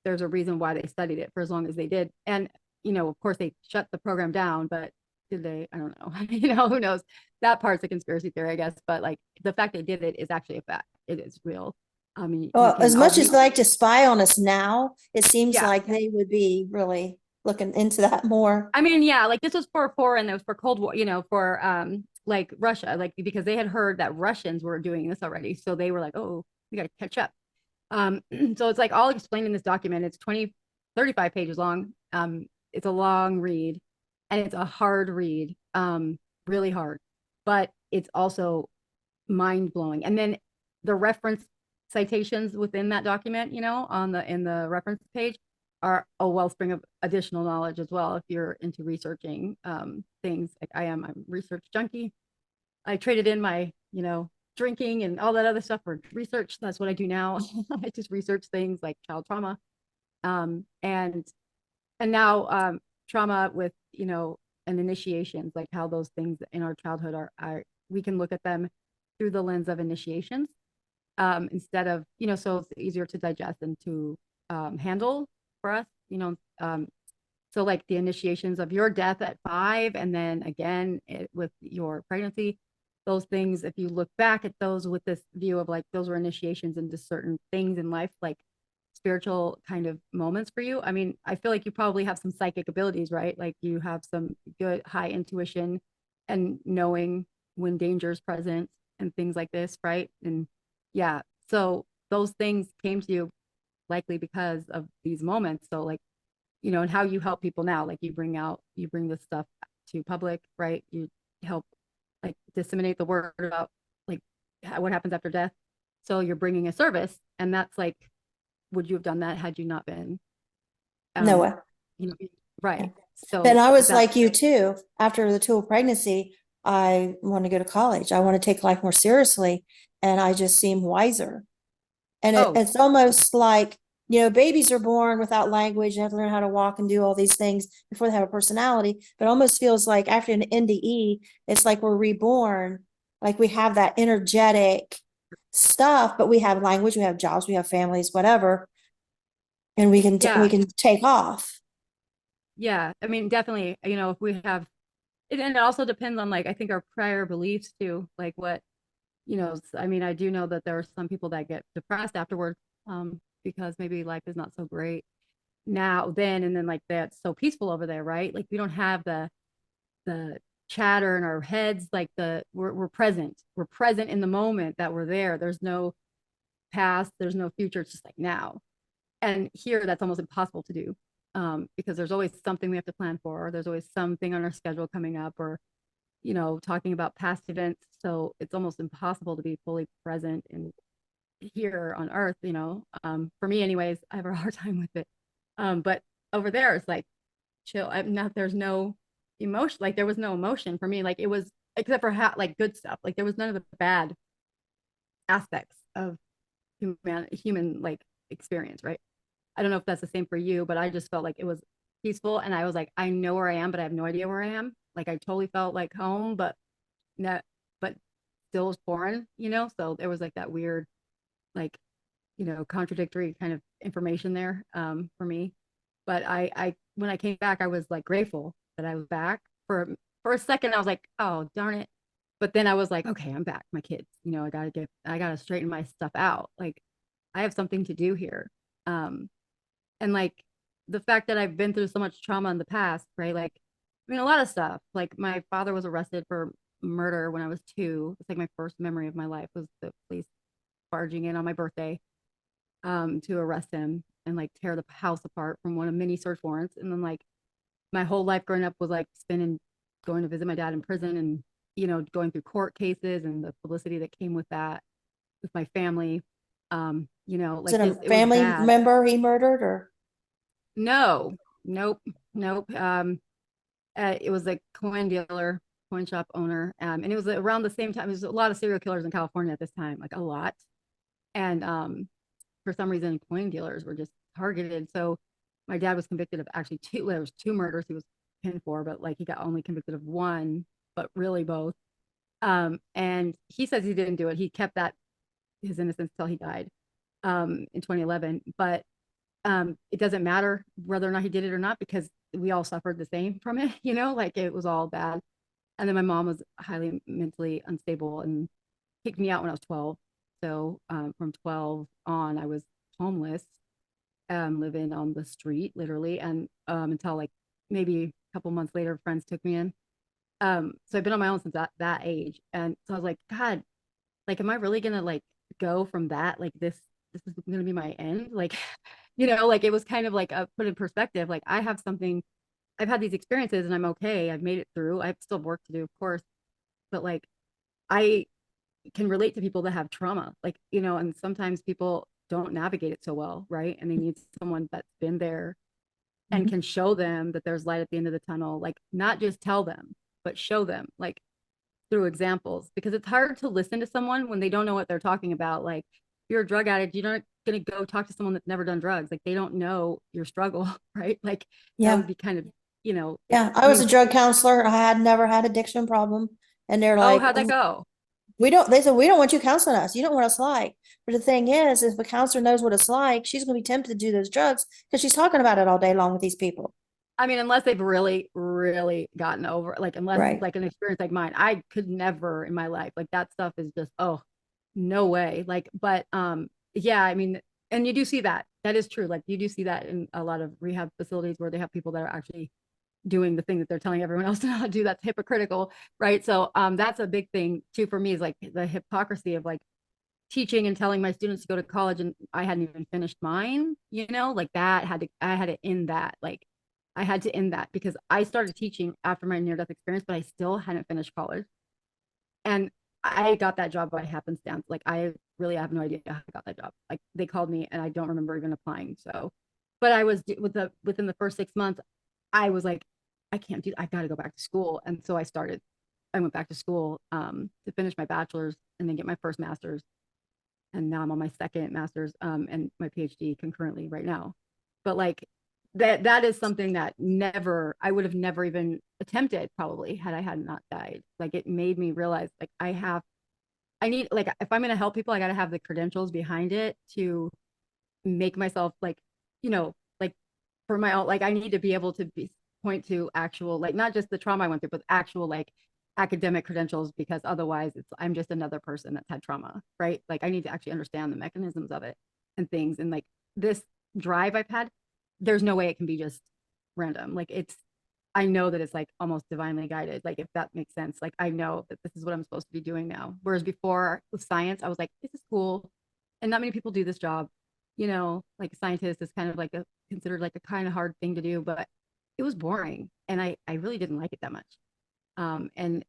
there's a reason why they studied it for as long as they did. And, of course they shut the program down, but did they? I don't know. Who knows? That part's a conspiracy theory, I guess. But like the fact they did it is actually a fact. It is real. I mean, Well, as much as they like to spy on us now, it seems like they would be really looking into that more. I mean, yeah, like this was and it was for Cold War, for like Russia, like because they had heard that Russians were doing this already. So they were like, oh, we got to catch up. So it's like all explained in this document. It's 35 pages long. It's a long read and it's a hard read, really hard, but it's also mind blowing. And then the reference citations within that document, in the reference page are a wellspring of additional knowledge as well. If you're into researching things like I'm a research junkie. I traded in my, drinking and all that other stuff for research. That's what I do now. I just research things like child trauma. And now trauma with, and initiations, like how those things in our childhood are we can look at them through the lens of initiations instead of, so it's easier to digest and to handle for us, so like the initiations of your death at 5 and then again with your pregnancy, those things, if you look back at those with this view of like those were initiations into certain things in life, like spiritual kind of moments for you. I mean, I feel like you probably have some psychic abilities, right? Like you have some good high intuition and knowing when danger is present and things like this, right? And yeah, so those things came to you likely because of these moments. So like, and how you help people now, like you bring this stuff to public, right? You help like disseminate the word about like what happens after death. So you're bringing a service, and that's like, would you have done that had you not been No way. Right. So but I was like you too. After the dual pregnancy, I want to go to college. I want to take life more seriously, and I just seem wiser. And it's almost like, babies are born without language and have to learn how to walk and do all these things before they have a personality. But it almost feels like after an NDE, it's like we're reborn. Like we have that energetic stuff, but we have language, we have jobs, we have families, whatever, and we can take off. Yeah, I mean, definitely. If we have, and it also depends on like I think our prior beliefs too, like what, I mean, I do know that there are some people that get depressed afterwards because maybe life is not so great now then, and then like that's so peaceful over there, right? Like we don't have the chatter in our heads, like we're present in the moment that we're there. There's no past, there's no future, it's just like now. And here that's almost impossible to do, because there's always something we have to plan for, or there's always something on our schedule coming up, or talking about past events. So it's almost impossible to be fully present in here on earth. For me anyways, I have a hard time with it. But over there it's like chill. I'm not, there's no emotion, like there was no emotion for me, like it was, except for like good stuff, like there was none of the bad aspects of human like experience, right? I don't know if that's the same for you, but I just felt like it was peaceful, and I was like, I know where I am, but I have no idea where I am. Like I totally felt like home, but not, but still foreign, so there was like that weird, like, contradictory kind of information there, for me. But I when I came back, I was like grateful that I was back. For a second I was like, oh darn it, but then I was like, okay, I'm back, my kids, I gotta straighten my stuff out, like I have something to do here. And like the fact that I've been through so much trauma in the past, right? Like, I mean, a lot of stuff. Like my father was arrested for murder when I was 2. It's like my first memory of my life was the police barging in on my birthday, to arrest him and like tear the house apart from one of many search warrants. And then like my whole life growing up was like spending, going to visit my dad in prison, and going through court cases and the publicity that came with that with my family. Is Like it a just, it was family bad. member he murdered, or? No, nope, nope. It was a coin dealer, coin shop owner, and it was around the same time. There's a lot of serial killers in California at this time, like a lot. And for some reason, coin dealers were just targeted. So my dad was convicted of actually two. There was 2 murders he was pinned for, but like he got only convicted of one, but really both. And he says he didn't do it. He kept that his innocence till he died, in 2011. But it doesn't matter whether or not he did it or not, because we all suffered the same from it, like it was all bad. And then my mom was highly mentally unstable and kicked me out when I was 12. So from 12 on, I was homeless, living on the street, literally, and until like maybe a couple months later, friends took me in. So I've been on my own since that age, and so I was like, God, like, am I really gonna like go from that? Like this is gonna be my end? Like, like it was kind of like a put in perspective. Like I have something, I've had these experiences, and I'm okay. I've made it through. I have still work to do, of course, but like I can relate to people that have trauma, like, and sometimes people don't navigate it so well, right? And they need someone that's been there and Mhm. can show them that there's light at the end of the tunnel, like not just tell them, but show them, like through examples, because it's hard to listen to someone when they don't know what they're talking about. Like if you're a drug addict, you're not going to go talk to someone that's never done drugs. Like they don't know your struggle, right? Like that Yeah. would be kind of, Yeah. I I was mean, a drug counselor. I had never had addiction problem. And they're oh, like, how'd that go? they said, we don't want you counseling us. You don't know what it's like. But the thing is, if a counselor knows what it's like, she's going to be tempted to do those drugs because she's talking about it all day long with these people. I mean, unless they've really, really gotten over, like, unless it's Right. like an experience like mine, I could never in my life, like that stuff is just, oh, no way. Like, but yeah, I mean, and you do see that. That is true. Like you do see that in a lot of rehab facilities where they have people that are actually doing the thing that they're telling everyone else to not do. That's hypocritical, right? So that's a big thing too for me, is like the hypocrisy of like teaching and telling my students to go to college, and I hadn't even finished mine, like that I had to end that. Like I had to end that because I started teaching after my near death experience, but I still hadn't finished college. And I got that job by happenstance. Like I really have no idea how I got that job. Like they called me and I don't remember even applying. So, but I was within the first 6 months, I was like, I can't do, I got to go back to school. And so I went back to school, to finish my bachelor's and then get my first master's. And now I'm on my second master's, and my PhD concurrently right now. But like that is something that I would have never even attempted, probably, had I had not died. Like it made me realize like I need, like, if I'm going to help people, I got to have the credentials behind it to make myself like, like for my own, like I need to be able to point to actual, like not just the trauma I went through, but actual like academic credentials, because otherwise I'm just another person that's had trauma, right? Like I need to actually understand the mechanisms of it and things, and like this drive I've had, there's no way it can be just random. Like I know that it's like almost divinely guided. Like if that makes sense. Like I know that this is what I'm supposed to be doing now. Whereas before with science, I was like, this is cool. And not many people do this job. Like a scientist is kind of like considered like a kind of hard thing to do, but it was boring. And I really didn't like it that much. And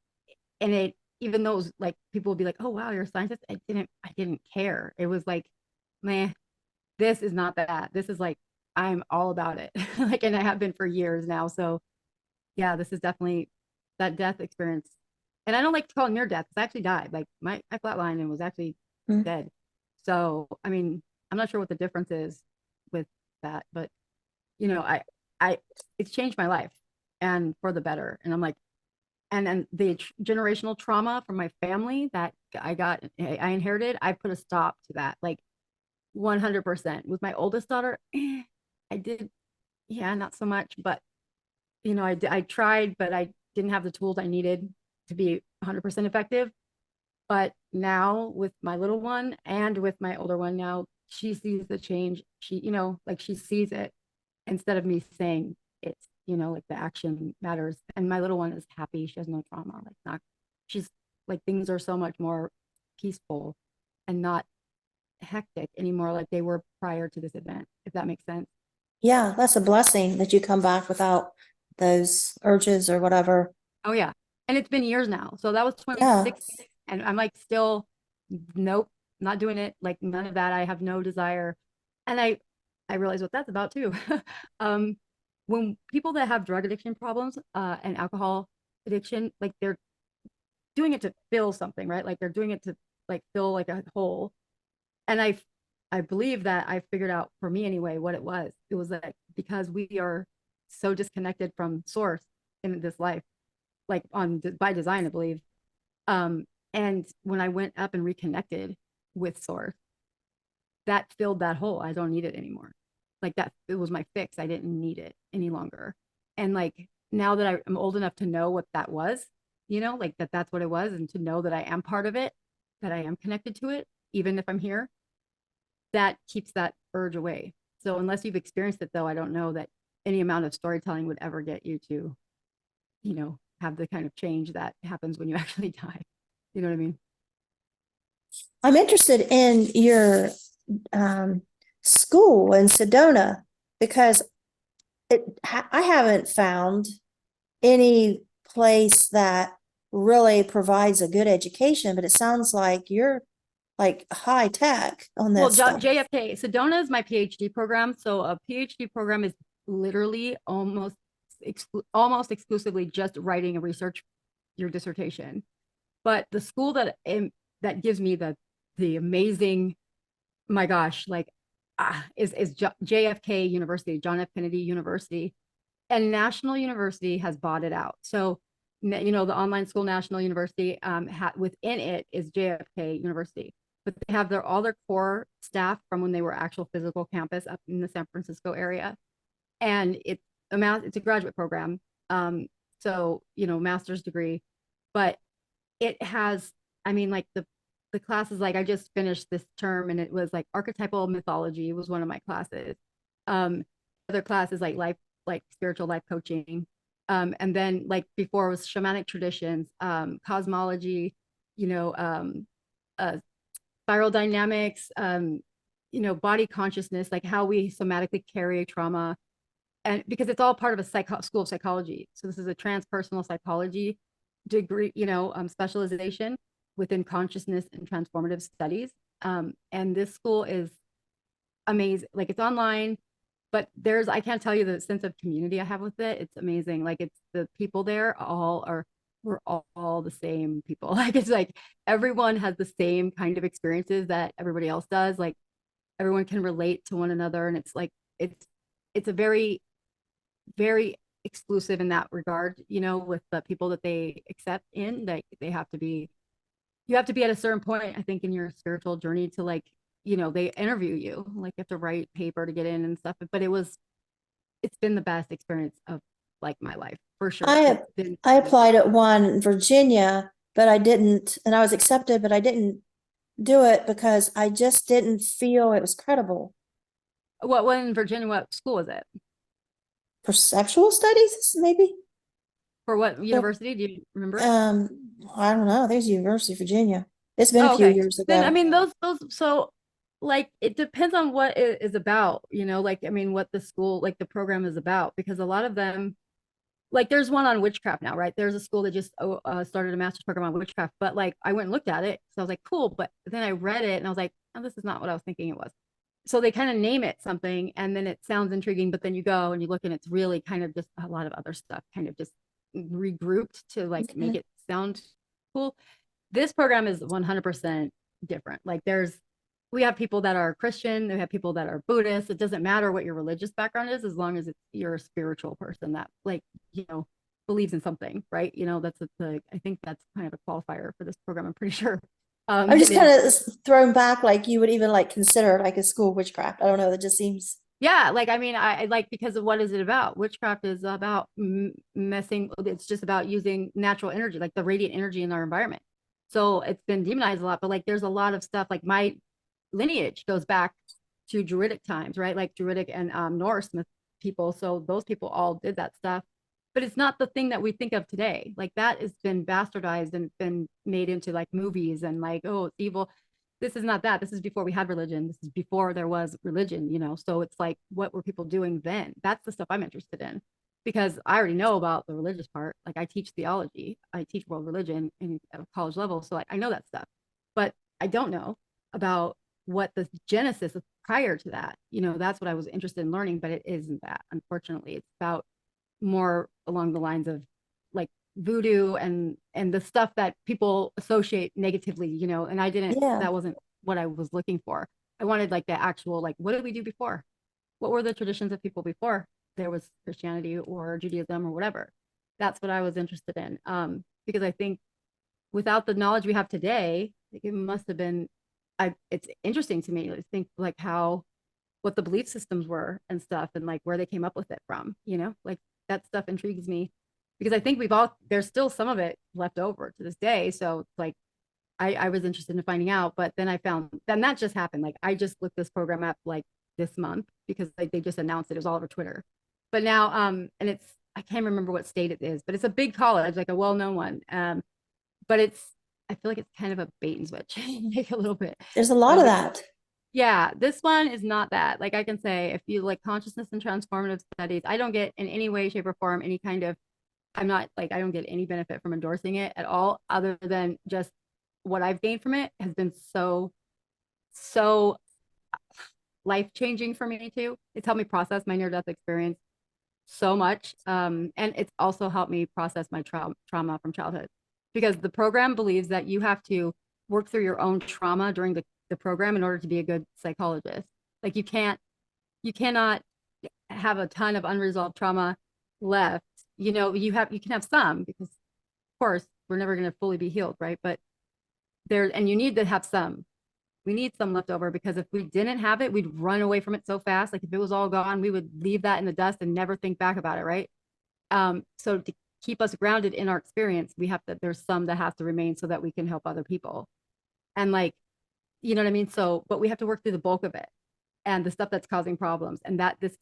it, even though it was like people would be like, oh wow, you're a scientist. I didn't care. It was like, man, this is not that. This is like, I'm all about it. Like, and I have been for years now. So yeah, this is definitely that death experience. And I don't like to call it near death because I actually died. Like I flatlined and was actually dead. So I mean, I'm not sure what the difference is with that, but it's changed my life and for the better. And I'm like, and the generational trauma from my family that I inherited, I put a stop to that. Like 100%. With my oldest daughter, I did, yeah, not so much, but I tried, but I didn't have the tools I needed to be 100% effective. But now with my little one and with my older one now, she sees the change. She, like she sees it instead of me saying it's, like the action matters. And my little one is happy. She has no trauma. She's like, things are so much more peaceful and not hectic anymore like they were prior to this event, if that makes sense. Yeah, that's a blessing that you come back without those urges or whatever. Oh yeah. And it's been years now. So that was Yeah. 2016. And I'm like, still, nope, not doing it. Like none of that. I have no desire. And I realize what that's about too. When people that have drug addiction problems, and alcohol addiction, like they're doing it to fill something, right? Like they're doing it to like fill like a hole. And I believe that I figured out for me anyway what it was. It was like because we are so disconnected from source in this life, like by design, I believe. And when I went up and reconnected with source, that filled that hole. I don't need it anymore. Like that, it was my fix. I didn't need it any longer. And like now that I'm old enough to know what that was, like that's what it was, and to know that I am part of it, that I am connected to it, even if I'm here, that keeps that urge away. So unless you've experienced it though, I don't know that any amount of storytelling would ever get you to, have the kind of change that happens when you actually die. You know what I mean? I'm interested in your school in Sedona because I haven't found any place that really provides a good education, but it sounds like you're like high tech on that Well, stuff. JFK, Sedona is my PhD program. So a PhD program is literally almost exclusively just writing and research your dissertation. But the school that gives me the amazing, my gosh, like is JFK University, John F. Kennedy University, and National University has bought it out. So the online school National University, within it is JFK University, but they have all their core staff from when they were actual physical campus up in the San Francisco area, and it's a graduate program, so master's degree, but it has, I mean, like the classes, like I just finished this term and it was like archetypal mythology was one of my classes. Other classes like spiritual life coaching. And then like before was shamanic traditions, cosmology, you know, uh, spiral dynamics, body consciousness, like how we somatically carry trauma. And because it's all part of a school of psychology. So this is a transpersonal psychology degree, specialization within consciousness and transformative studies. And this school is amazing. Like it's online, but I can't tell you the sense of community I have with it. It's amazing. Like it's the people there we're all the same people. Like it's like everyone has the same kind of experiences that everybody else does. Like everyone can relate to one another. And it's like, it's a very, very exclusive in that regard, with the people that they accept in, like you have to be at a certain point, I think, in your spiritual journey to like, they interview you, like you have to write paper to get in and stuff. But it's been the best experience of like my life for sure. I applied at one in Virginia, but I didn't, and I was accepted, but I didn't do it because I just didn't feel it was credible. What in Virginia? What school was it? Perceptual studies, maybe? For what So, university? Do you remember? um, I don't know. There's University of Virginia. It's been a Oh, few okay. years Then I ago. mean those so like it depends on what it is about, like I mean what the school like the program is about because a lot of them like there's one on witchcraft now, right? There's a school that just started a master's program on witchcraft, but like I went and looked at it, so I was like, cool. But then I read it and I was like, oh, this is not what I was thinking it was. So they kind of name it something, and then it sounds intriguing, but then you go and you look and it's really kind of just a lot of other stuff, kind of just regrouped to like make Okay. it sound cool. This program is 100% different. Like we have people that are Christian, we have people that are Buddhist. It doesn't matter what your religious background is, as long as you're a spiritual person that like, believes in something, right? That's I think that's kind of a qualifier for this program. I'm pretty sure. I'm just kind Is of thrown back, like you would even like consider it like a school of witchcraft. I don't know. That just seems yeah, like I mean, I like because of what is it about? Witchcraft is about messing. It's just about using natural energy, like the radiant energy in our environment. So it's been demonized a lot, but like there's a lot of stuff. Like my lineage goes back to Druidic times, right? Like Druidic and Norse myth people. So those people all did that stuff, but it's not the thing that we think of today. Like that has been bastardized and been made into like movies and like, oh, it's evil. This is not that. This is before we had religion. This is before there was religion. So it's like, what were people doing then? That's the stuff I'm interested in because I already know about the religious part. Like I teach theology, I teach world religion at a college level. So like, I know that stuff, but I don't know about what the genesis of prior to that. That's what I was interested in learning, but it isn't that. Unfortunately, it's about more along the lines of like voodoo and the stuff that people associate negatively, and yeah. that wasn't what I was looking for. I wanted like the actual like what did we do before? What were the traditions of people before there was Christianity or Judaism or whatever? That's what I was interested in. Because I think without the knowledge we have today, like, it must have been it's interesting to me to think like how what the belief systems were and stuff and like where they came up with it from, like that stuff intrigues me because I think there's still some of it left over to this day. So like I was interested in finding out, but then I found then that just happened. Like I just looked this program up like this month because like they just announced it. It was all over Twitter. But now and it's I can't remember what state it is, but it's a big college, like a well-known one. But I feel like it's kind of a bait and switch, like a little bit. There's a lot of Like, that. yeah, this one is not that. Like I can say, if you like consciousness and transformative studies, I don't get in any way, shape, or form any kind of, I'm not like, I don't get any benefit from endorsing it at all, other than just what I've gained from it has been so life changing for me too. It's helped me process my near death experience so much. And it's also helped me process my trauma from childhood because the program believes that you have to work through your own trauma during the program in order to be a good psychologist. Like you cannot have a ton of unresolved trauma left. You can have some because of course we're never going to fully be healed, right? But and you need to have some. We need some left over because if we didn't have it, we'd run away from it so fast. Like if it was all gone, we would leave that in the dust and never think back about it, right? So to keep us grounded in our experience, there's some that has to remain so that we can help other people. And like, you know what I mean? So, but we have to work through the bulk of it and the stuff that's causing problems. And that these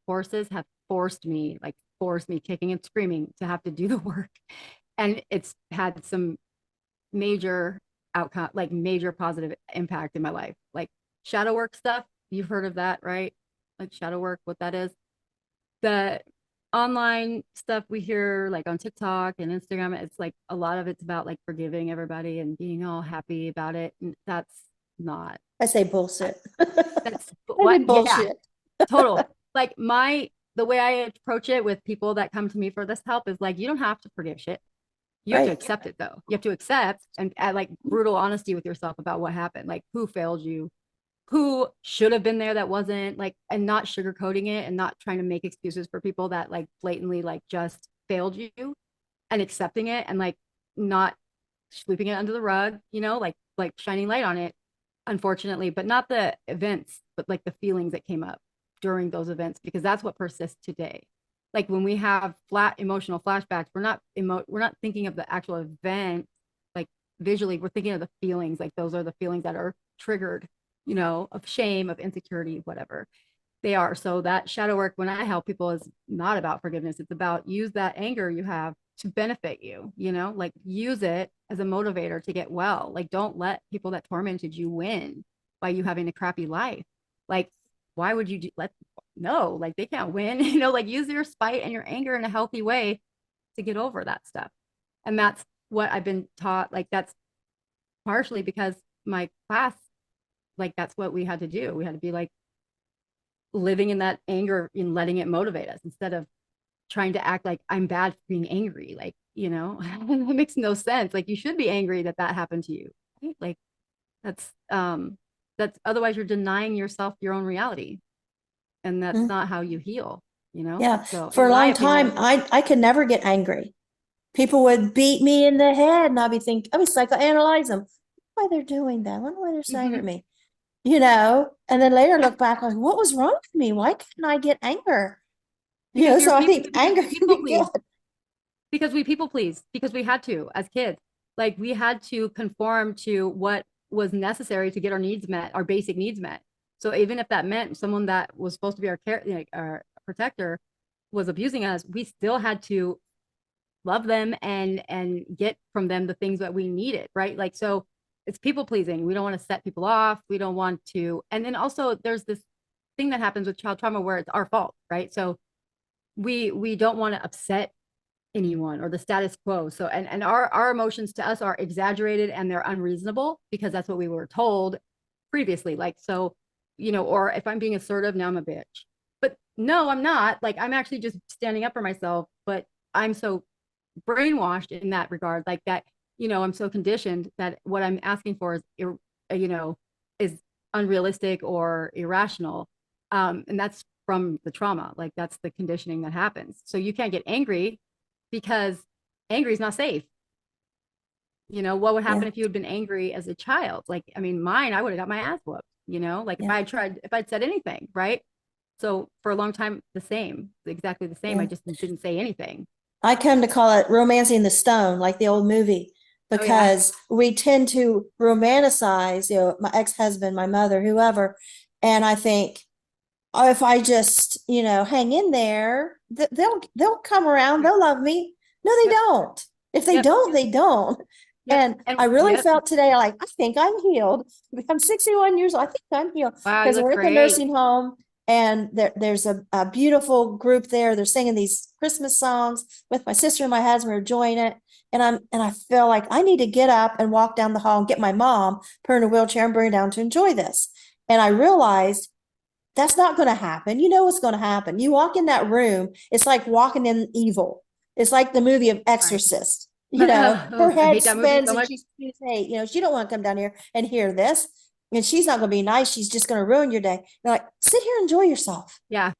courses have forced me kicking and screaming to have to do the work. And it's had some major outcome, like major positive impact in my life. Like shadow work stuff, you've heard of that, right? Like shadow work, what that is. The online stuff we hear like on TikTok and Instagram, it's like a lot of it's about like forgiving everybody and being all happy about it. And that's not I say bullshit. that's I what say yeah, bullshit. total. Like the way I approach it with people that come to me for this help is like you don't have to forgive shit. You have to Right. accept it though. You have to accept and add like brutal honesty with yourself about what happened, like who failed you, who should have been there that wasn't, like, and not sugarcoating it and not trying to make excuses for people that like blatantly like just failed you and accepting it and like not sweeping it under the rug, like shining light on it, unfortunately, but not the events, but like the feelings that came up during those events, because that's what persists today. Like when we have flat emotional flashbacks, we're not thinking of the actual event, like visually, we're thinking of the feelings, like those are the feelings that are triggered of shame, of insecurity, whatever they are. So that shadow work, when I help people, is not about forgiveness. It's about use that anger you have to benefit you, like use it as a motivator to get well. Like, don't let people that tormented you win by you having a crappy life. Like, why would you no, like they can't win, like use your spite and your anger in a healthy way to get over that stuff. And that's what I've been taught. Like, that's partially because my class, like, that's what we had to do. We had to be like living in that anger and letting it motivate us instead of trying to act like I'm bad for being angry. Like, it makes no sense. Like, you should be angry that happened to you. Right? Like, that's otherwise you're denying yourself your own reality. And that's Mhm. not how you heal, Yeah. So For in a my long time, opinion, I could never get angry. People would beat me in the head, and I'd be psychoanalyze them. Why they're doing that? I wonder why they're so angry at me. And then later look back, like, what was wrong with me? Why couldn't I get anger? because So I think anger you can people be good. please, because we had to as kids. Like, we had to conform to what was necessary to get our needs met, our basic needs met. So even if that meant someone that was supposed to be our care, our protector, was abusing us, we still had to love them and get from them the things that we needed, right? Like, so it's people pleasing. We don't want to set people off. We don't want to. And then also there's this thing that happens with child trauma where it's our fault, right? So we don't want to upset anyone or the status quo. So and our emotions to us are exaggerated and they're unreasonable because that's what we were told previously. Like, so, or if I'm being assertive, now I'm a bitch. But no, I'm not. Like, I'm actually just standing up for myself, but I'm so brainwashed in that regard, like that, I'm so conditioned that what I'm asking for is is unrealistic or irrational. And that's from the trauma. Like, that's the conditioning that happens. So you can't get angry because angry is not safe. What would happen Yeah. if you had been angry as a child? Like, I mean, mine, I would have got my ass whooped, like Yeah. if I'd said anything, right? So for a long time, exactly the same. I Yeah. just didn't say anything. I come to call it romancing the stone, like the old movie, Oh yeah. because we tend to romanticize, my ex-husband, my mother, whoever. And I think, oh, if I just, hang in there, they'll come around, they'll love me. No, they Yep. don't. If they Yep. don't, they don't. Yep. And And I really yep. felt today, like, I think I'm healed. I'm 61 years old. I think I'm healed Wow, you because look we're at the great. nursing home, and there's a beautiful group there. They're singing these Christmas songs with my sister and my husband. We're enjoying it. And I feel like I need to get up and walk down the hall and get my mom, put her in a wheelchair and bring her down to enjoy this. And I realized that's not going to happen. You know what's going to happen. You walk in that room, it's like walking in evil. It's like the movie of Right. Exorcist. Her Oh, I head hate that movie spins so and much. she sees, hey, she don't want to come down here and hear this. And she's not going to be nice. She's just going to ruin your day. You're like, sit here, enjoy yourself. Yeah.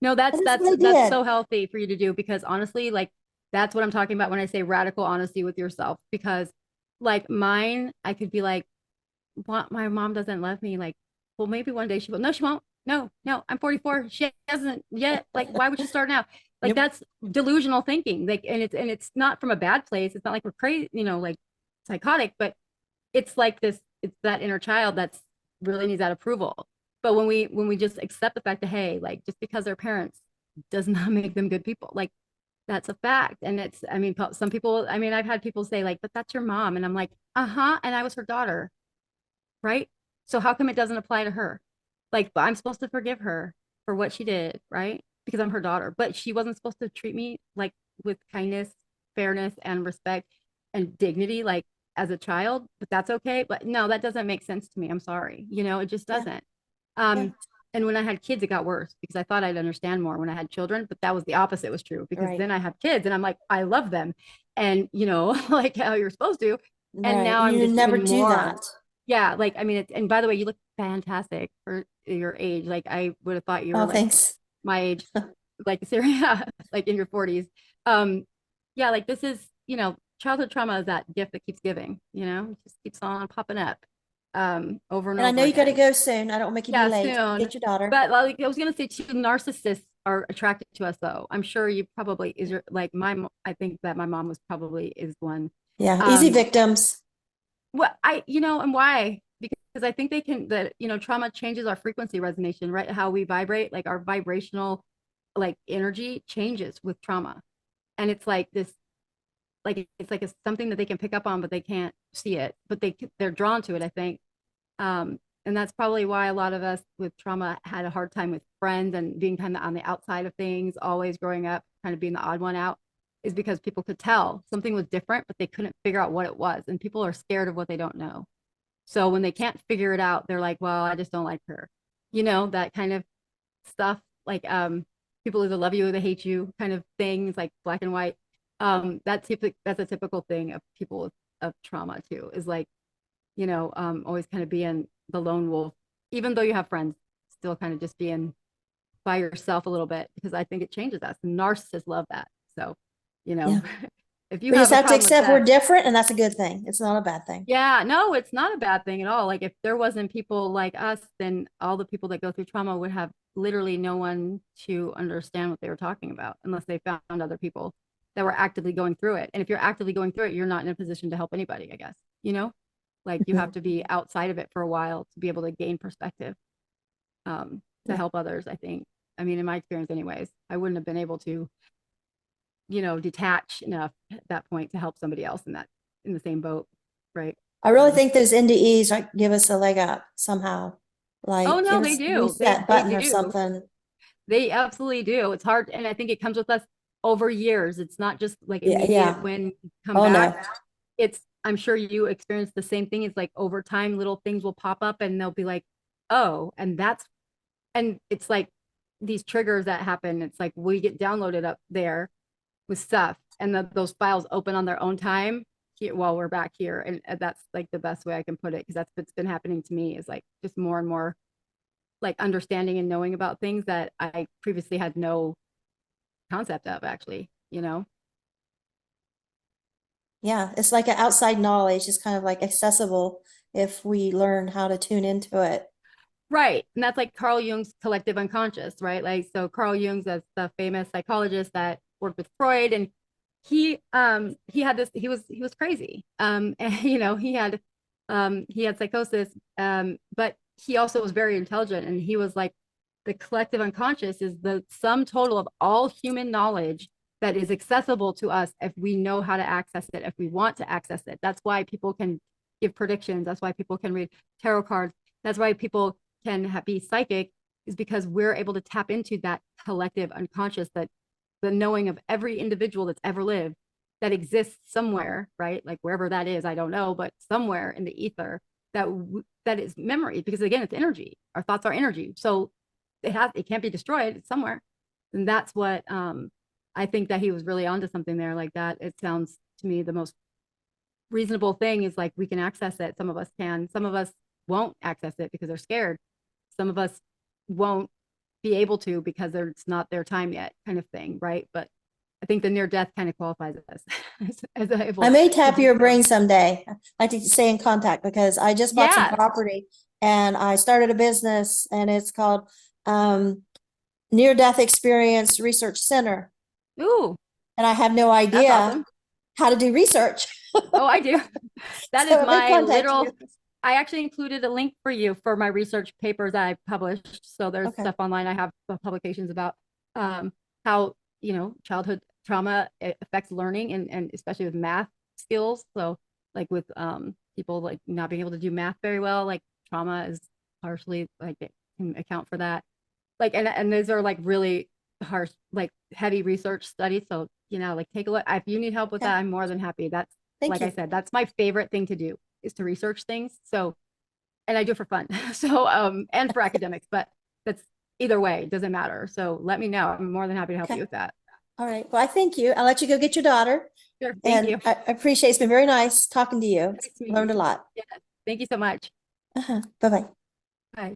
No, And that's what I that's did. so healthy for you to do because honestly, like that's what I'm talking about when I say radical honesty with yourself. Because like mine, I could be like, what, my mom doesn't love me. Like, well, maybe one day she will. No, she won't. No, no, I'm 44. She hasn't yet. Like, why would she start now? Like, Yep. that's delusional thinking. Like, and it's not from a bad place. It's not like we're crazy, like psychotic, but it's like this, it's that inner child that's really needs that approval. But when we just accept the fact that, hey, like just because they're parents does not make them good people. Like, that's a fact. And it's, I mean, some people, I mean, I've had people say like, but that's your mom. And I'm like, uh-huh. And I was her daughter, right? So how come it doesn't apply to her? Like, but I'm supposed to forgive her for what she did, right? Because I'm her daughter. But she wasn't supposed to treat me like with kindness, fairness, and respect and dignity, like as a child. But that's okay. But no, that doesn't make sense to me. I'm sorry. It just Yeah. doesn't. Yeah. And when I had kids, it got worse because I thought I'd understand more when I had children, but that was the opposite was true because Right. then I have kids and I'm like, I love them. And like how you're supposed to. And Right. now I'm You just never even do more. that. Yeah, like I mean, and by the way, you look fantastic for your age. Like I would have thought you were Oh, like thanks. my age, like Syria, like in your 40s. Um, yeah, like this is, childhood trauma is that gift that keeps giving, it just keeps on popping up over and And I know over you got to again. go soon. I don't make you be Yeah, late. soon. Get your daughter. But like I was gonna say too, narcissists are attracted to us though. I'm sure you probably is your like I think that my mom was probably is one. Yeah. Easy Um, victims. and why? because I think they can, that, you know, trauma changes our frequency resonance, right? How we vibrate, like our vibrational, like energy changes with trauma. And it's like this, like, it's like it's something that they can pick up on, but they can't see it, but they're drawn to it, I think. And that's probably why a lot of us with trauma had a hard time with friends and being kind of on the outside of things, always growing up, kind of being the odd one out, is because people could tell something was different, but they couldn't figure out what it was. And people are scared of what they don't know. So when they can't figure it out, they're like, well, I just don't like her. You know, that kind of stuff. Like people either love you or they hate you kind of things, like black and white. That's a typical thing of people with of trauma too, is like, you know, always kind of being the lone wolf, even though you have friends, still kind of just being by yourself a little bit, because I think it changes us. Narcissists love that. So, you know, Yeah. if you We have just a have to problem with accept we're that, different, and that's a good thing. It's not a bad thing. yeah, no, it's not a bad thing at all. Like if there wasn't people like us, then all the people that go through trauma would have literally no one to understand what they were talking about unless they found other people that were actively going through it. And if you're actively going through it, you're not in a position to help anybody, I guess, you know, like you have to be outside of it for a while to be able to gain perspective, to Yeah. help others, I think. I mean, in my experience anyways, I wouldn't have been able to, you know, detach enough at that point to help somebody else in the same boat, right? I really think those NDEs like give us a leg up somehow, Oh like no, give they us a do. reset They button or do. something. They absolutely do. It's hard, and I think it comes with us over years. It's not just like Yeah, immediate yeah. when you come Oh no. back. It's, I'm sure you experience the same thing. It's like over time, little things will pop up and they'll be like, oh, and it's like these triggers that happen. It's like we get downloaded up there with stuff, and those files open on their own time here, while we're back here. And that's like the best way I can put it, because that's what's been happening to me, is like just more and more like understanding and knowing about things that I previously had no concept of, actually, you know? Yeah, it's like an outside knowledge. It's kind of like accessible if we learn how to tune into it. Right. And that's like Carl Jung's collective unconscious, right? Like, so Carl Jung's as the famous psychologist that worked with Freud, and he had this, he was crazy. And you know, he had psychosis, but he also was very intelligent, and he was like, the collective unconscious is the sum total of all human knowledge that is accessible to us if we know how to access it, if we want to access it. That's why people can give predictions. That's why people can read tarot cards. That's why people can be psychic, is because we're able to tap into that collective unconscious, that the knowing of every individual that's ever lived, that exists somewhere, right? Like wherever that is, I don't know, but somewhere in the ether, that is memory, because again, it's energy. Our thoughts are energy. So it can't be destroyed. It's somewhere. And that's what, I think that he was really onto something there like that. It sounds to me the most reasonable thing is like, we can access it. Some of us can, some of us won't access it because they're scared. Some of us won't be able to because it's not their time yet, kind of thing, right? But I think the near death kind of qualifies us as able I may to tap do your so. brain someday. I like to stay in contact because I just bought some Yes. property and I started a business, and it's called Near Death Experience Research Center. Ooh, And I have no that's idea awesome. how to do research. Oh, I do. That So is I may my contact you. little, I actually included a link for you for my research papers that I published. So there's Okay. stuff online. I have publications about how, you know, childhood trauma affects learning, and especially with math skills. So like with people like not being able to do math very well, like trauma is partially like, it can account for that. Like, and those are like really harsh, like heavy research studies. So, you know, like take a look. If you need help with Okay. that, I'm more than happy. That's, Thank like I you. said, that's my favorite thing to do, is to research things. So, and I do it for fun. So, and for academics, but that's either way, it doesn't matter. So let me know. I'm more than happy to help Okay. you with that. All right. Well, I thank you. I'll let you go get your daughter. Sure. Thank And you. I appreciate it's been very nice talking to you. Nice to meet Learned a you. lot. Yeah. Thank you so much. Bye-bye. Bye.